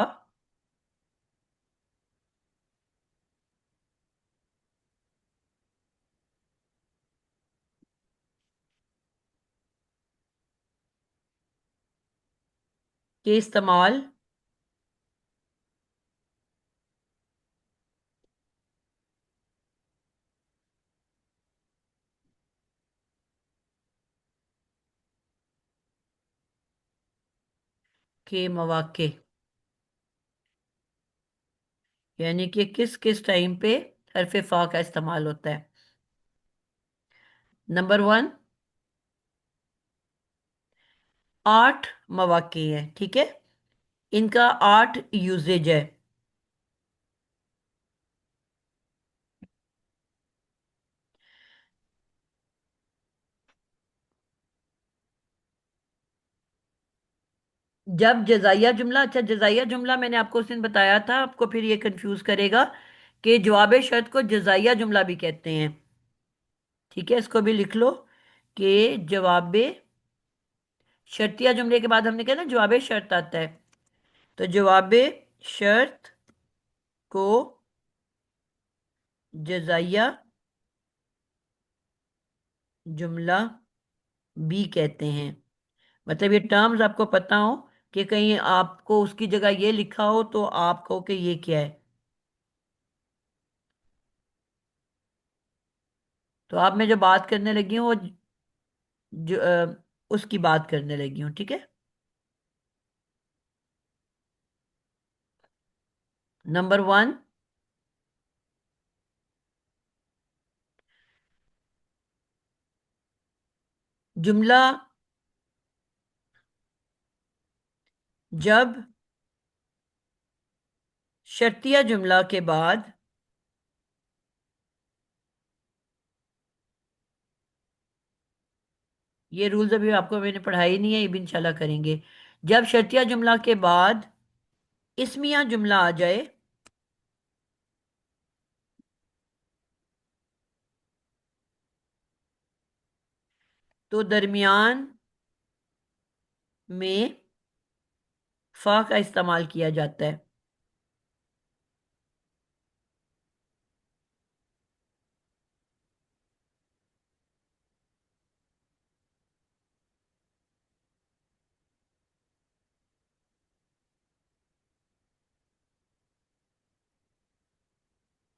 के इस्तेमाल के मौके, यानी कि किस किस टाइम पे हरफ फा का इस्तेमाल होता है। नंबर 1, 8 मौके हैं, ठीक है, इनका 8 यूजेज है। जब जजाइया जुमला, अच्छा जजाइया जुमला मैंने आपको उस दिन बताया था, आपको फिर ये कंफ्यूज करेगा कि जवाब शर्त को जजाइया जुमला भी कहते हैं, ठीक है, इसको भी लिख लो कि जवाब शर्तिया जुमले के बाद हमने कहा ना जवाब शर्त आता है, तो जवाब शर्त को जजाइया जुमला भी कहते हैं। मतलब ये टर्म्स आपको पता हो कि कहीं आपको उसकी जगह ये लिखा हो तो आप कहो कि ये क्या है, तो आप मैं जो बात करने लगी हूँ वो उसकी बात करने लगी हूँ, ठीक है। नंबर 1, जुमला जब शर्तिया जुमला के बाद, ये रूल्स अभी आपको मैंने पढ़ाई नहीं है, ये भी इंशाल्लाह करेंगे। जब शर्तिया जुमला के बाद इस्मिया जुमला आ जाए तो दरमियान में फा का इस्तेमाल किया जाता है।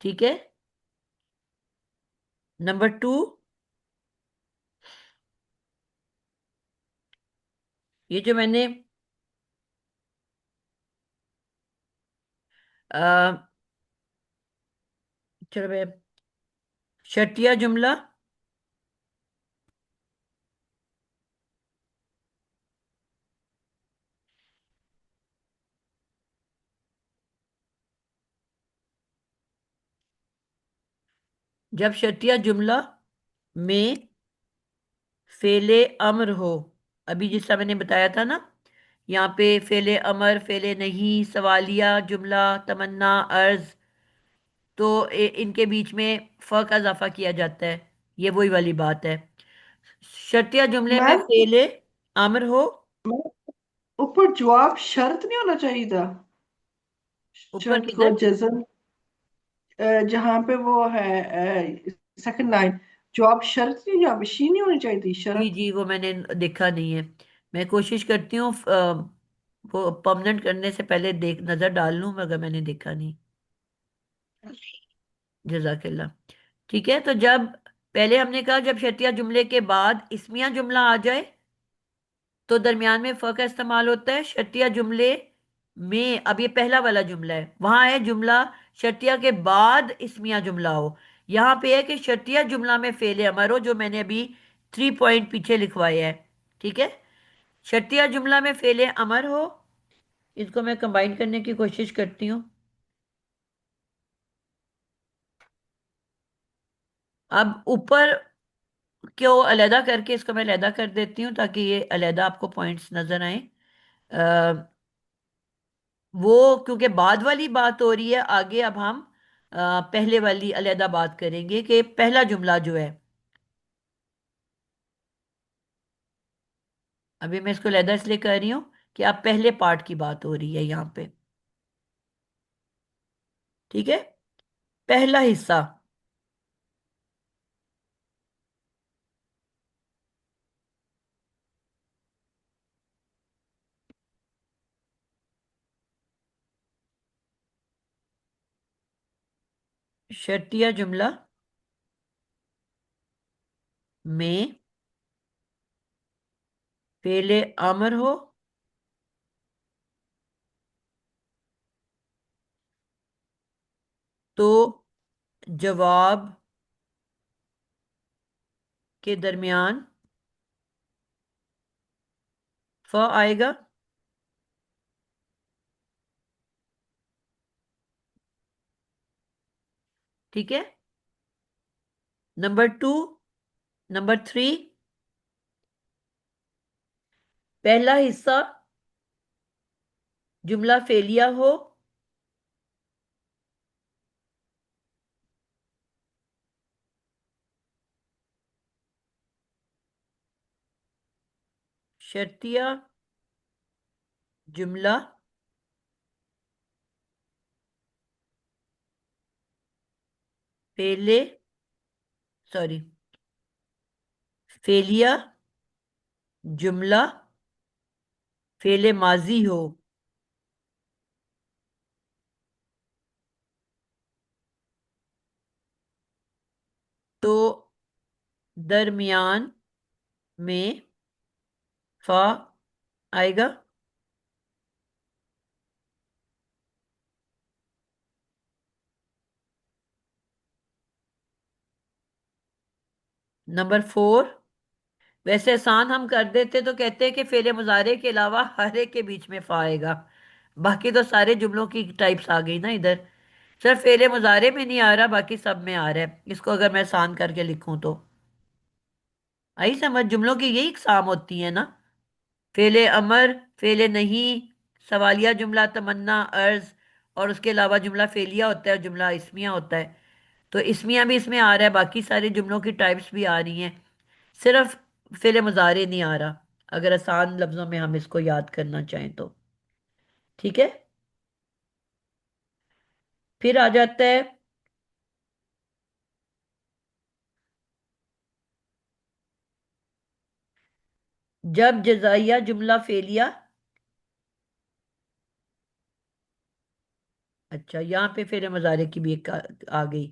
ठीक है। नंबर 2, ये जो मैंने अ, चलो मैं शर्तिया जुमला जब शर्तिया जुमला में फेले अम्र हो, अभी जिस तरह मैंने बताया था ना, यहाँ पे फेले अमर, फेले नहीं, सवालिया जुमला, तमन्ना, अर्ज, तो इनके बीच में फ का इजाफा किया जाता है, ये वही वाली बात है। शर्तिया जुमले में मैम फेले अमर हो, ऊपर जवाब शर्त नहीं होना चाहिए था? ऊपर शर्त को किधर? जज्म, जहाँ पे वो है सेकंड लाइन, जवाब शर्त नहीं, जवाब शी नहीं होनी चाहिए थी, जी शर्त। जी, वो मैंने देखा नहीं है, मैं कोशिश करती हूँ वो परमानेंट करने से पहले देख नजर डाल लूं, मगर मैंने देखा नहीं। जजाकल्ला। ठीक है, तो जब पहले हमने कहा जब शर्तिया जुमले के बाद इस्मिया जुमला आ जाए तो दरमियान में फ का इस्तेमाल होता है। शर्तिया जुमले में, अब ये पहला वाला जुमला है, वहां है जुमला शर्तिया के बाद इस्मिया जुमला हो, यहाँ पे है कि शर्तिया जुमला में फेले अमर हो, जो मैंने अभी 3 पॉइंट पीछे लिखवाया है, ठीक है। शर्तिया जुमला में फेले अमर हो, इसको मैं कंबाइन करने की कोशिश करती हूँ। अब ऊपर क्यों अलहदा करके इसको मैं अलहदा कर देती हूँ ताकि ये अलहदा आपको पॉइंट्स नजर आए। वो क्योंकि बाद वाली बात हो रही है आगे, अब हम पहले वाली अलहदा बात करेंगे कि पहला जुमला जो है, अभी मैं इसको अलहदा इसलिए कर रही हूँ कि अब पहले पार्ट की बात हो रही है यहाँ पे, ठीक है। पहला हिस्सा, शर्तिया जुमला में फेले अमर हो तो जवाब के दरमियान फ आएगा। ठीक है। नंबर 2, नंबर 3, पहला हिस्सा जुमला फेलिया हो शर्तिया जुमला फेले सॉरी फेलिया जुमला फेले माजी हो तो दरमियान में फा आएगा। नंबर 4, वैसे आसान हम कर देते तो कहते हैं कि फेले मुजारे के अलावा हर एक के बीच में फा आएगा। बाकी तो सारे जुमलों की टाइप्स आ गई ना इधर। सिर्फ फेले मुजारे में नहीं आ रहा, बाकी सब में आ रहा है। इसको अगर मैं आसान करके लिखूं तो आई समझ। जुमलों की यही इकसाम होती है ना, फेले अमर, फेले नहीं, सवालिया जुमला, तमन्ना, अर्ज, और उसके अलावा जुमला फेलिया होता है, जुमला इसमिया होता है। तो इसमिया भी इसमें आ रहा है, बाकी सारी जुमलों की टाइप्स भी आ रही हैं। सिर्फ फेले मुजारे नहीं आ रहा, अगर आसान लफ्जों में हम इसको याद करना चाहें तो। ठीक है। फिर आ जाता है जब जजाइया जुमला फेलिया। अच्छा, यहाँ पे फेले मुजारे की भी एक आ गई।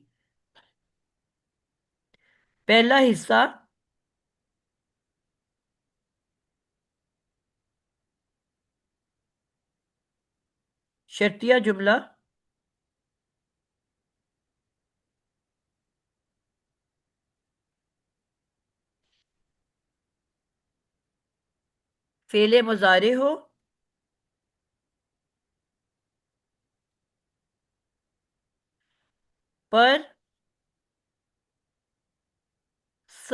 पहला हिस्सा शर्तिया जुमला फेले मुजारे हो पर स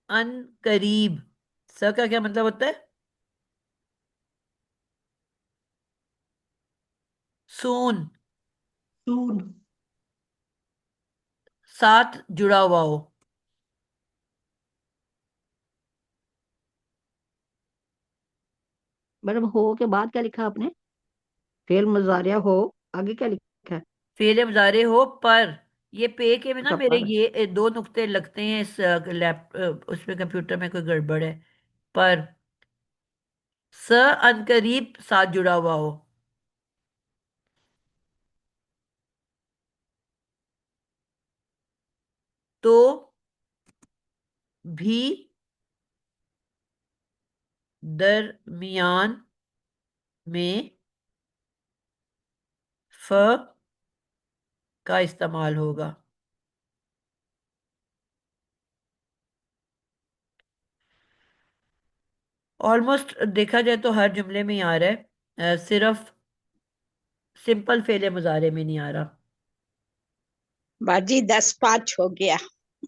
अन करीब। स का क्या मतलब होता है? सून सून। साथ जुड़ा हुआ हो। मैडम हो के बाद क्या लिखा आपने? फेल मुजारिया हो, आगे क्या लिखा है? फेले मुजारे हो पर, ये पे के में ना अच्छा मेरे पर। ये दो नुक्ते लगते हैं इस उसमें कंप्यूटर में कोई गड़बड़ है। पर स अनकरीब साथ जुड़ा हुआ हो तो भी दरमियान में फ का इस्तेमाल होगा। ऑलमोस्ट देखा जाए तो हर जुमले में ही आ रहा है, सिर्फ सिंपल फेले मुजारे में नहीं आ रहा। बाजी 10-5 हो गया।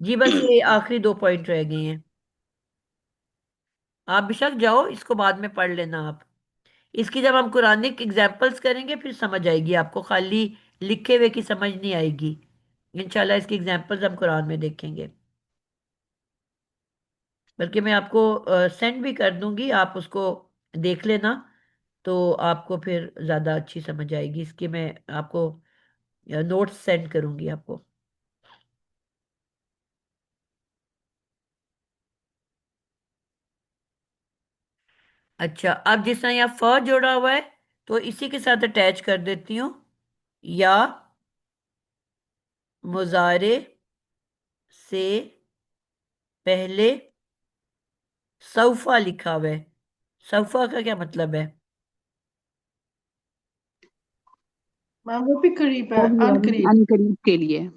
जी बस ये आखिरी 2 पॉइंट रह गए हैं। आप बेशक जाओ, इसको बाद में पढ़ लेना आप। इसकी जब हम कुरानिक एग्जाम्पल्स करेंगे फिर समझ आएगी आपको, खाली लिखे हुए की समझ नहीं आएगी। इंशाल्लाह इसकी एग्जाम्पल्स हम कुरान में देखेंगे। बल्कि मैं आपको सेंड भी कर दूंगी, आप उसको देख लेना। तो आपको फिर ज़्यादा अच्छी समझ आएगी इसकी। मैं आपको नोट्स सेंड करूंगी आपको। अच्छा, अब जिस तरह यहाँ फ जोड़ा हुआ है, तो इसी के साथ अटैच कर देती हूँ। या मुजारे से पहले सौफा लिखा हुआ है। सौफा का क्या मतलब है? मैम वो भी करीब है, वो भी अनकरीब। अनकरीब के लिए।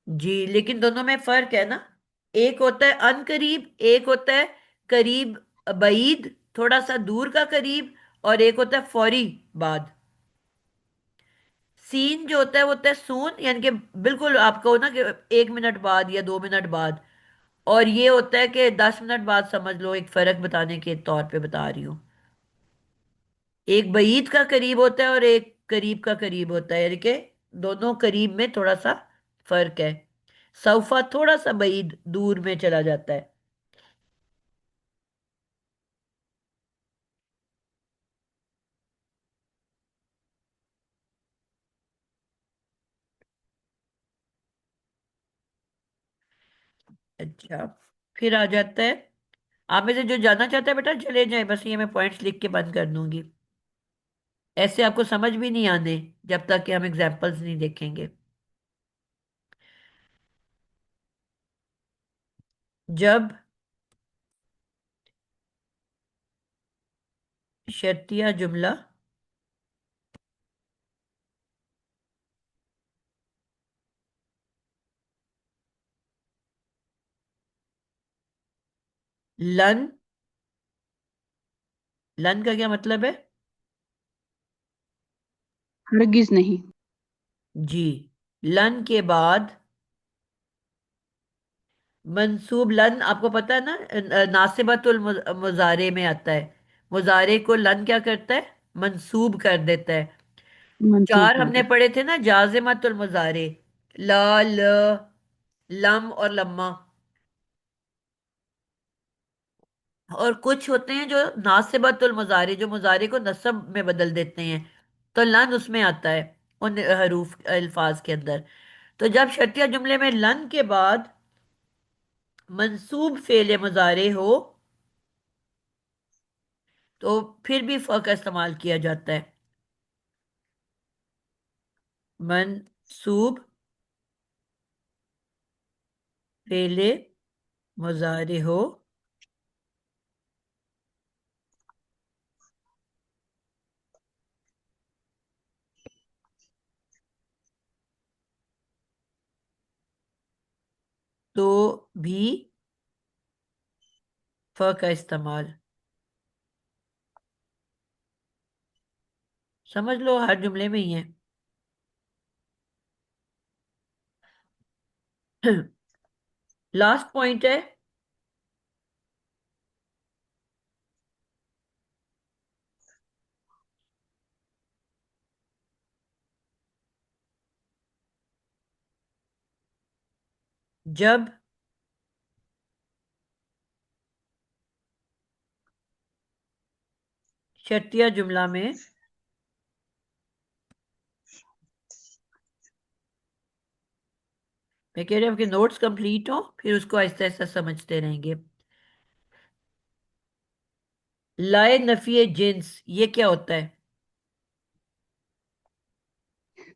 जी, लेकिन दोनों में फर्क है ना। एक होता है अनकरीब, एक होता है करीब, बईद, थोड़ा सा दूर का करीब, और एक होता है फौरी बाद। सीन जो होता है सून, यानी कि बिल्कुल आप कहो ना कि 1 मिनट बाद या 2 मिनट बाद। और ये होता है कि 10 मिनट बाद, समझ लो, एक फर्क बताने के तौर पे बता रही हूँ। एक बईद का करीब होता है और एक करीब का करीब होता है, यानी कि दोनों करीब में थोड़ा सा फर्क है। सौफा थोड़ा सा बईद, दूर में चला जाता है। अच्छा, फिर आ जाता है। आप में से जो जानना चाहता है बेटा चले जाए, बस ये मैं पॉइंट्स लिख के बंद कर दूंगी। ऐसे आपको समझ भी नहीं आने जब तक कि हम एग्जाम्पल्स नहीं देखेंगे। जब शर्तिया जुमला लन, लन का क्या मतलब है? हरगिज नहीं। जी, लन के बाद मंसूब, लन आपको पता है ना, नासिबतुल मुजारे में आता है। मुजारे को लन क्या करता है? मंसूब कर देता है। मंसूब चार कर हमने दे। पढ़े थे ना जाजिमतुल मुजारे, ला, ल, लम और लम्मा। और कुछ होते हैं जो नासिबतुल मुजारे, जो मुजारे को नस्ब में बदल देते हैं, तो लन उसमें आता है, उन हरूफ अल्फाज के अंदर। तो जब शर्तिया जुमले में लन के बाद मंसूब फेले मुजारे हो, तो फिर भी फ का इस्तेमाल किया जाता है। मंसूब फेले मुजारे हो तो भी फ का इस्तेमाल। समझ लो हर जुमले में ही है। लास्ट पॉइंट है। जब शर्तिया जुमला में मैं कह रही हूँ आपके नोट्स कंप्लीट हो, फिर उसको आहिस्ता आहिस्ता समझते रहेंगे। लाए नफी जिन्स, ये क्या होता है?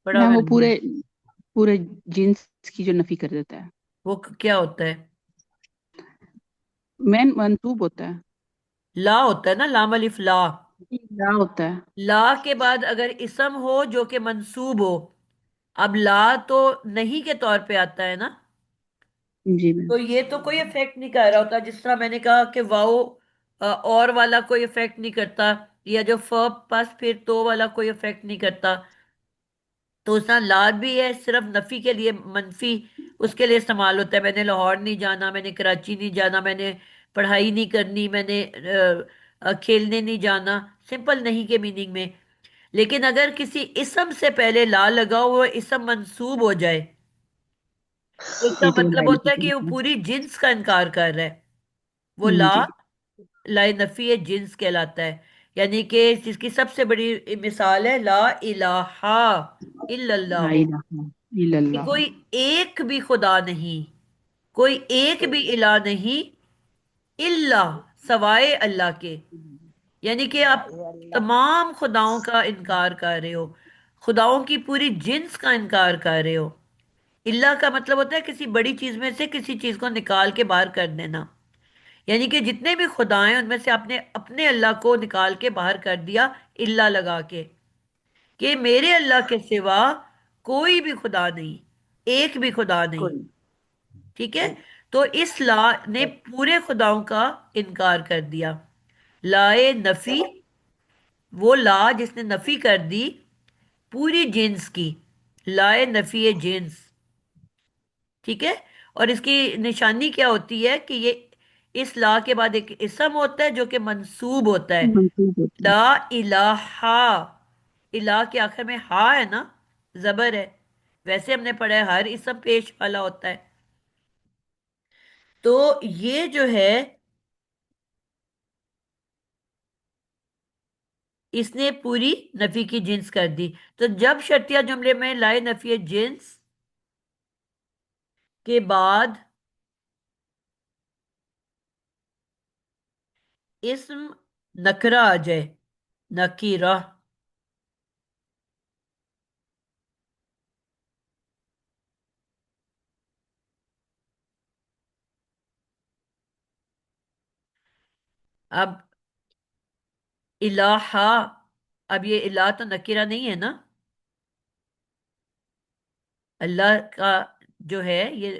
पढ़ा मैम हुआ वो नहीं है। पूरे पूरे जीन्स की जो नफी कर देता है। वो क्या होता है? मैन मंसूब होता है। ला होता है ना, लाम अलिफ ला। क्या होता है? ला के बाद अगर इसम हो जो कि मंसूब हो, अब ला तो नहीं के तौर पे आता है ना, जी मैम। तो ये तो कोई इफेक्ट नहीं कर रहा होता। जिस तरह मैंने कहा कि वाओ और वाला कोई इफेक्ट नहीं करता, या जो फ पास फिर तो वाला कोई इफेक्ट नहीं करता। तो उसका लाद भी है, सिर्फ नफी के लिए, मनफी उसके लिए इस्तेमाल होता है। मैंने लाहौर नहीं जाना, मैंने कराची नहीं जाना, मैंने पढ़ाई नहीं करनी, मैंने खेलने नहीं जाना, सिंपल नहीं के मीनिंग में। लेकिन अगर किसी इसम से पहले ला लगा हुआ इसम मंसूब हो जाए, तो इसका ये तो मतलब लाइन होता है कि वो है। पूरी जिन्स का इनकार कर रहा है। वो ला, जी। लाए नफी जिन्स कहलाता है। यानी कि जिसकी सबसे बड़ी मिसाल है ला इलाहा ला इल्लल्लाहु, इलाहा कि इल्लल्लाह। कोई एक भी खुदा नहीं, कोई एक भी इला नहीं, इल्ला, सवाए अल्लाह के। यानी कि आप हाय अल्लाह। तमाम खुदाओं का इनकार कर रहे हो, खुदाओं की पूरी जिन्स का इनकार कर रहे हो। इल्ला का मतलब होता है किसी बड़ी चीज में से किसी चीज को निकाल के बाहर कर देना। यानी कि जितने भी खुदा हैं उनमें से आपने अपने अल्लाह को निकाल के बाहर कर दिया, इल्ला लगा के, कि मेरे अल्लाह के सिवा कोई भी खुदा नहीं, एक भी खुदा नहीं। कोई ठीक है। तो इस ला ने पूरे खुदाओं का इनकार कर दिया। लाए नफी, वो ला जिसने नफी कर दी पूरी जिन्स की, लाए नफी जिन्स। ठीक है। और इसकी निशानी क्या होती है कि ये इस ला के बाद एक इसम होता है जो कि मंसूब होता है। मंसूब होता है। ला इलाहा, इला के आखिर में हा है ना, जबर है। वैसे हमने पढ़ा है हर इसम पेश वाला होता है। तो ये जो है, इसने पूरी नफी की जिन्स कर दी। तो जब शर्तिया जुमले में लाए नफी जिन्स के बाद इस्म नकरा आ जाए, नकीरा, अब इलाहा, अब ये इला तो नकीरा नहीं है ना, अल्लाह का जो है ये,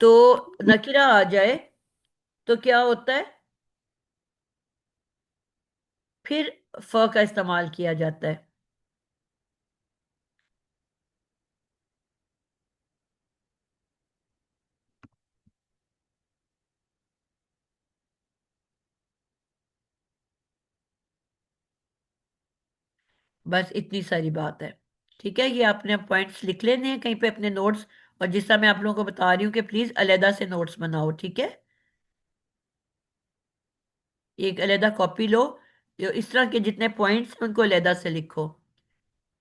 तो नकीरा आ जाए तो क्या होता है, फिर फ का इस्तेमाल किया जाता है। बस इतनी सारी बात है। ठीक है, ये आपने पॉइंट्स लिख लेने हैं कहीं पे अपने नोट्स। और जिस तरह मैं आप लोगों को बता रही हूँ कि प्लीज अलहदा से नोट्स बनाओ, ठीक है। एक अलहदा कॉपी लो, जो इस तरह के जितने पॉइंट्स हैं उनको अलहदा से लिखो।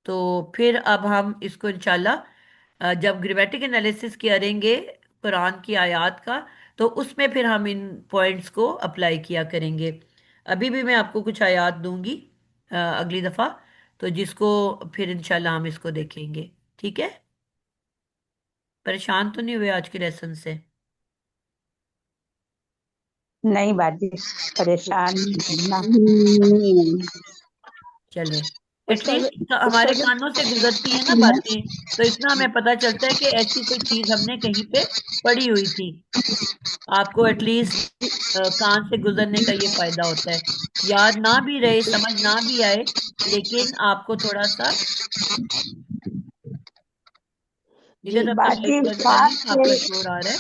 तो फिर अब हम इसको इंशाल्लाह जब ग्रामेटिक एनालिसिस करेंगे कुरान की आयत का, तो उसमें फिर हम इन पॉइंट्स को अप्लाई किया करेंगे। अभी भी मैं आपको कुछ आयत दूंगी अगली दफ़ा, तो जिसको फिर इंशाल्लाह हम इसको देखेंगे। ठीक है। परेशान तो नहीं हुए आज के लेसन से? नहीं बाजी, परेशान ना। चले, उस्ताद एटलीस्ट हमारे उस्ताद कानों से गुजरती है ना बातें, तो इतना हमें पता चलता है कि ऐसी कोई चीज हमने कहीं पे पढ़ी हुई थी। आपको एटलीस्ट कान से गुजरने का ये फायदा होता है। याद ना भी रहे, समझ ना भी आए, लेकिन आपको थोड़ा सा, जी इधर आपका बाकी माइक बंद कर फार लें, से आपका शोर आ रहा है।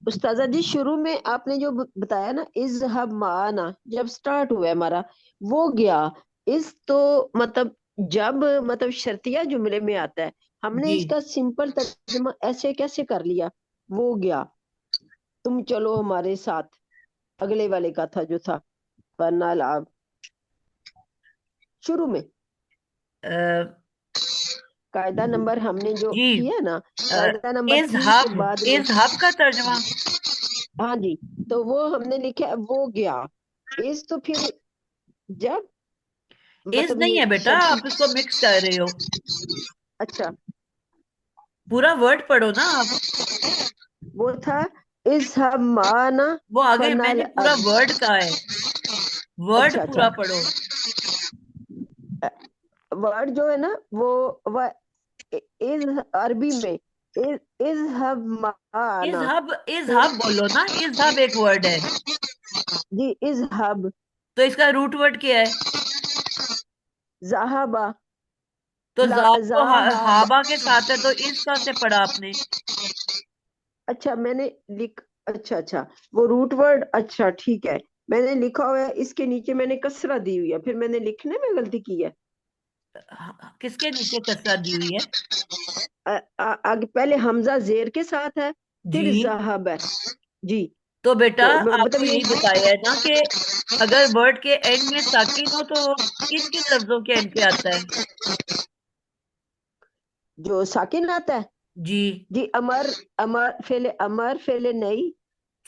उस्ताजा जी, शुरू में आपने जो बताया ना, इज़हब माना, जब स्टार्ट हुआ है हमारा, वो गया। इस तो मतलब जब मतलब शर्तिया जुमले में आता है, हमने जी, इसका सिंपल तर्जुमा ऐसे कैसे कर लिया? वो गया, तुम चलो हमारे साथ, अगले वाले का था जो था, वरना आप शुरू में अ, कायदा नंबर हमने जो जी, किया ना, कायदा नंबर इज 3 के हब, बाद में, इज हब का तर्जमा। हाँ जी, तो वो हमने लिखा है, वो गया। इस तो फिर जब इज मतलब नहीं ये है बेटा, शर्ती, आप इसको मिक्स कर रहे हो। अच्छा, पूरा वर्ड पढ़ो ना आप। वो था इस माना वो आगे फनल मैंने पूरा अब, वर्ड कहा है, वर्ड अच्छा पूरा अच्छा, पढ़ो। वर्ड जो है ना वो इस अरबी में इस इज माना, हब, इज फिर हब बोलो ना, इज हब एक वर्ड है। जी इस हब, तो इसका रूट वर्ड क्या है? जहाबा, तो ला जा तो जहाबा, हाबा के साथ है, तो इस कहाँ से पढ़ा आपने? अच्छा मैंने लिख, अच्छा अच्छा, वो रूट वर्ड, अच्छा ठीक है, मैंने लिखा हुआ है, इसके नीचे मैंने कसरा दी हुई है, फिर मैंने लिखने में गलती की है। किसके नीचे कसरा दी हुई है? आगे पहले हमजा जेर के साथ है, जी, फिर जहाब है जी। तो बेटा तो आपको मतलब ये, यही बताया है ना कि अगर वर्ड के एंड में साकिन हो तो वो किन किन लफ्जों के एंड पे आता है? जो साकिन आता है, जी, जी अमर, अमर फेले नहीं,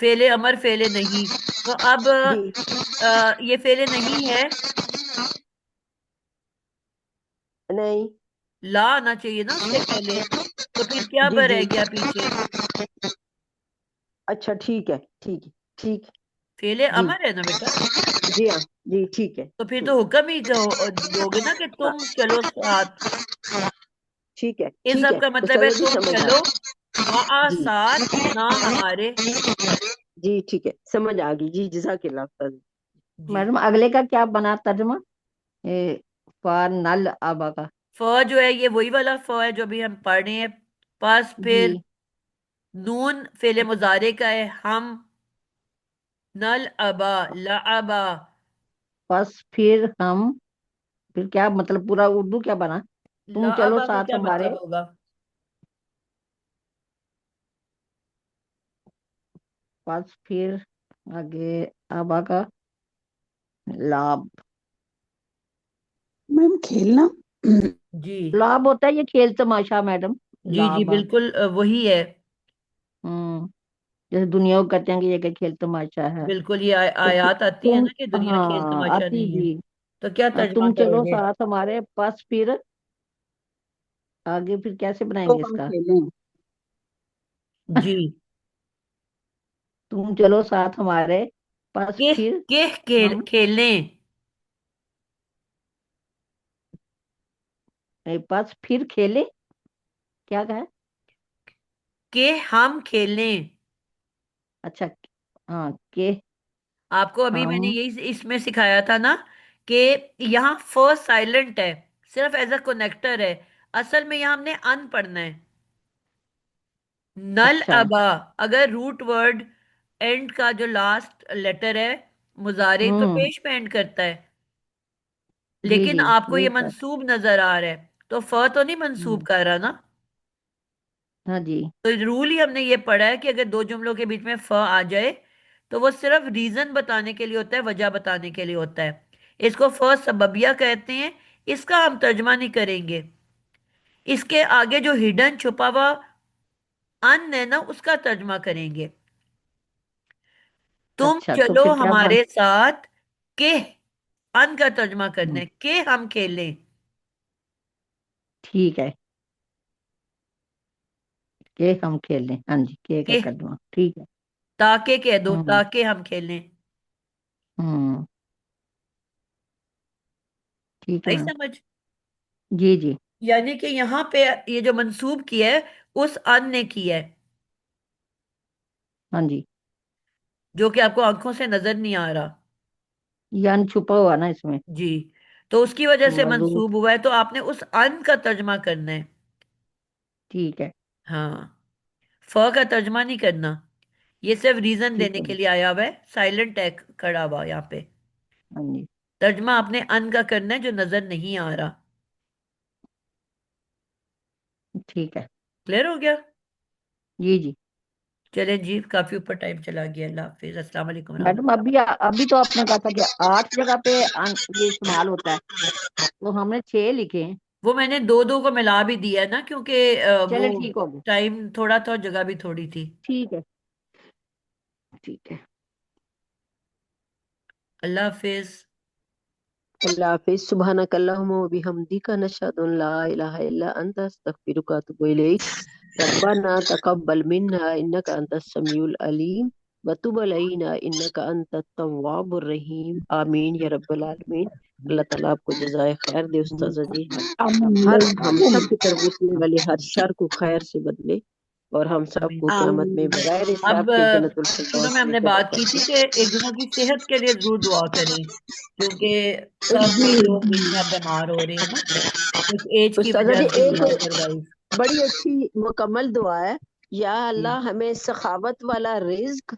फेले अमर फेले नहीं, तो अब जी ये फेले नहीं है, नहीं। ला आना चाहिए ना उससे पहले, तो फिर क्या जी रह जी गया पीछे? अच्छा ठीक है ठीक है ठीक। फेले जी अमर है ना बेटा, जी हाँ जी ठीक है तो फिर ठीक। तो हुक्म ही दोगे ना कि हाँ तुम चलो साथ। ठीक है इस ठीक सब है का मतलब है उस्ताद जी तुम समझ आ चलो वहां गई। जी साथ, ना हमारे। जी ठीक है समझ आ गई जी जज़ाकिल्लाह उस्ताद जी। जी। मैडम अगले का क्या बना तर्जमा? ये फार नल आबा का। फ जो है ये वही वाला फ है जो अभी हम पढ़ रहे हैं। पास फिर जी नून फेले मुजारे का है, हम, नल अबा, लाअबा। बस फिर क्या मतलब पूरा उर्दू क्या बना? तुम चलो लाअबा का साथ क्या हमारे। मतलब होगा? बस फिर आगे आबा का लाभ। मैम खेलना। जी लाभ होता है ये खेल तमाशा मैडम। जी जी लाभ। बिल्कुल वही है। हम्म। जैसे दुनिया को कहते हैं कि ये क्या खेल तमाशा है। बिल्कुल ये तो आयत आती है तुम ना कि दुनिया खेल हाँ तमाशा आती नहीं है। जी। तो क्या तर्जमा तुम चलो करोगे? साथ हमारे पास फिर आगे फिर कैसे तो बनाएंगे हम इसका? खेलें। जी। तुम चलो साथ हमारे पास के फिर के खेल हम खेलने, पास फिर खेले। क्या कहा? के हम खेलें। अच्छा। हाँ के आपको अभी मैंने हम। यही इसमें सिखाया था ना कि यहाँ फर्स्ट साइलेंट है, सिर्फ एज अ कनेक्टर है। असल में यहाँ हमने अन पढ़ना है। नल अच्छा। अबा, अगर रूट वर्ड एंड का जो लास्ट लेटर है मुजारे तो हम्म। पेश में एंड करता है, जी लेकिन जी आपको ये यही था। मंसूब नजर आ रहा है, तो फ तो नहीं मंसूब हम्म। कर रहा ना। हाँ जी। तो रूल ही हमने ये पढ़ा है कि अगर दो जुमलों के बीच में फ आ जाए तो वो सिर्फ रीजन बताने के लिए होता है, वजह बताने के लिए होता है। इसको फ सबबिया कहते हैं। इसका हम तर्जमा नहीं करेंगे। इसके आगे जो हिडन छुपा हुआ अन है ना उसका तर्जमा करेंगे। तुम अच्छा तो चलो फिर क्या बन। हमारे साथ, के अन का तर्जमा करना हम्म, है, के हम खेलें। ठीक है के हम खेल लें। हाँ जी के का के कदमा ठीक है। ताके कह दो, हम्म। ताके हम खेलें। हम्म। ठीक है आई मैम। समझ? जी जी। यानी कि यहाँ पे ये जो मंसूब किया है उस अन ने किया है, हाँ जी। जो कि आपको आंखों से नजर नहीं आ रहा। यान छुपा हुआ ना इसमें। जी। तो उसकी वजह से मजदूर। मंसूब हुआ है, तो आपने उस अन का तर्जमा करना है। ठीक है। हाँ, फ का तर्जमा नहीं करना। ये सिर्फ रीजन ठीक देने है। के लिए आया हुआ है, साइलेंट टैग खड़ा हुआ यहाँ पे। हाँ जी। तर्जमा आपने अन का करना है जो नजर नहीं आ रहा। ठीक है। क्लियर हो गया? जी जी। चले जी, काफी ऊपर टाइम चला गया। अल्लाह हाफिज, अस्सलाम वालेकुम रहमतुल्लाह। मैडम अभी तो आपने कहा था कि 8 जगह पे ये इस्तेमाल होता है। तो हमने 6 लिखे हैं। वो मैंने दो दो को मिला भी दिया ना, क्योंकि वो चले ठीक हो गया। टाइम थोड़ा था और जगह भी थोड़ी थी। ठीक है। ठीक है। अल्लाह हाफिज। अल्लाह हाफिज सुबहानक अल्लाहुम्मा व बिहम्दिका नशहदु अन ला इलाहा इल्ला अंता अस्तगफिरुका व अतूबु इलैक रब्बना तक़ब्बल मिन्ना इन्नका अंतस समीउल अलीम व तुब अलैना इन्नका अंतत तव्वाबुर रहीम आमीन या रब्बल आलमीन। अल्लाह ताला आपको जज़ाए खैर दे उस्ताद जी। हर हम सब की तरफ उठने वाले हर शर को खैर से बदले और हम आमीन। सबको क़यामत में बगैर हिसाब अब के जन्नतुल शुरू में फिरदौस में हमने जगह बात की थी फरमा। कि एक दूसरों की सेहत के लिए जरूर दुआ करें, क्योंकि सब जी लोग बीच में अब बीमार हो रहे हैं ना, कुछ एज की उस्ताद वजह जी से एक या अदरवाइज। बड़ी अच्छी मुकम्मल दुआ है। या अल्लाह हमें सखावत वाला रिज्क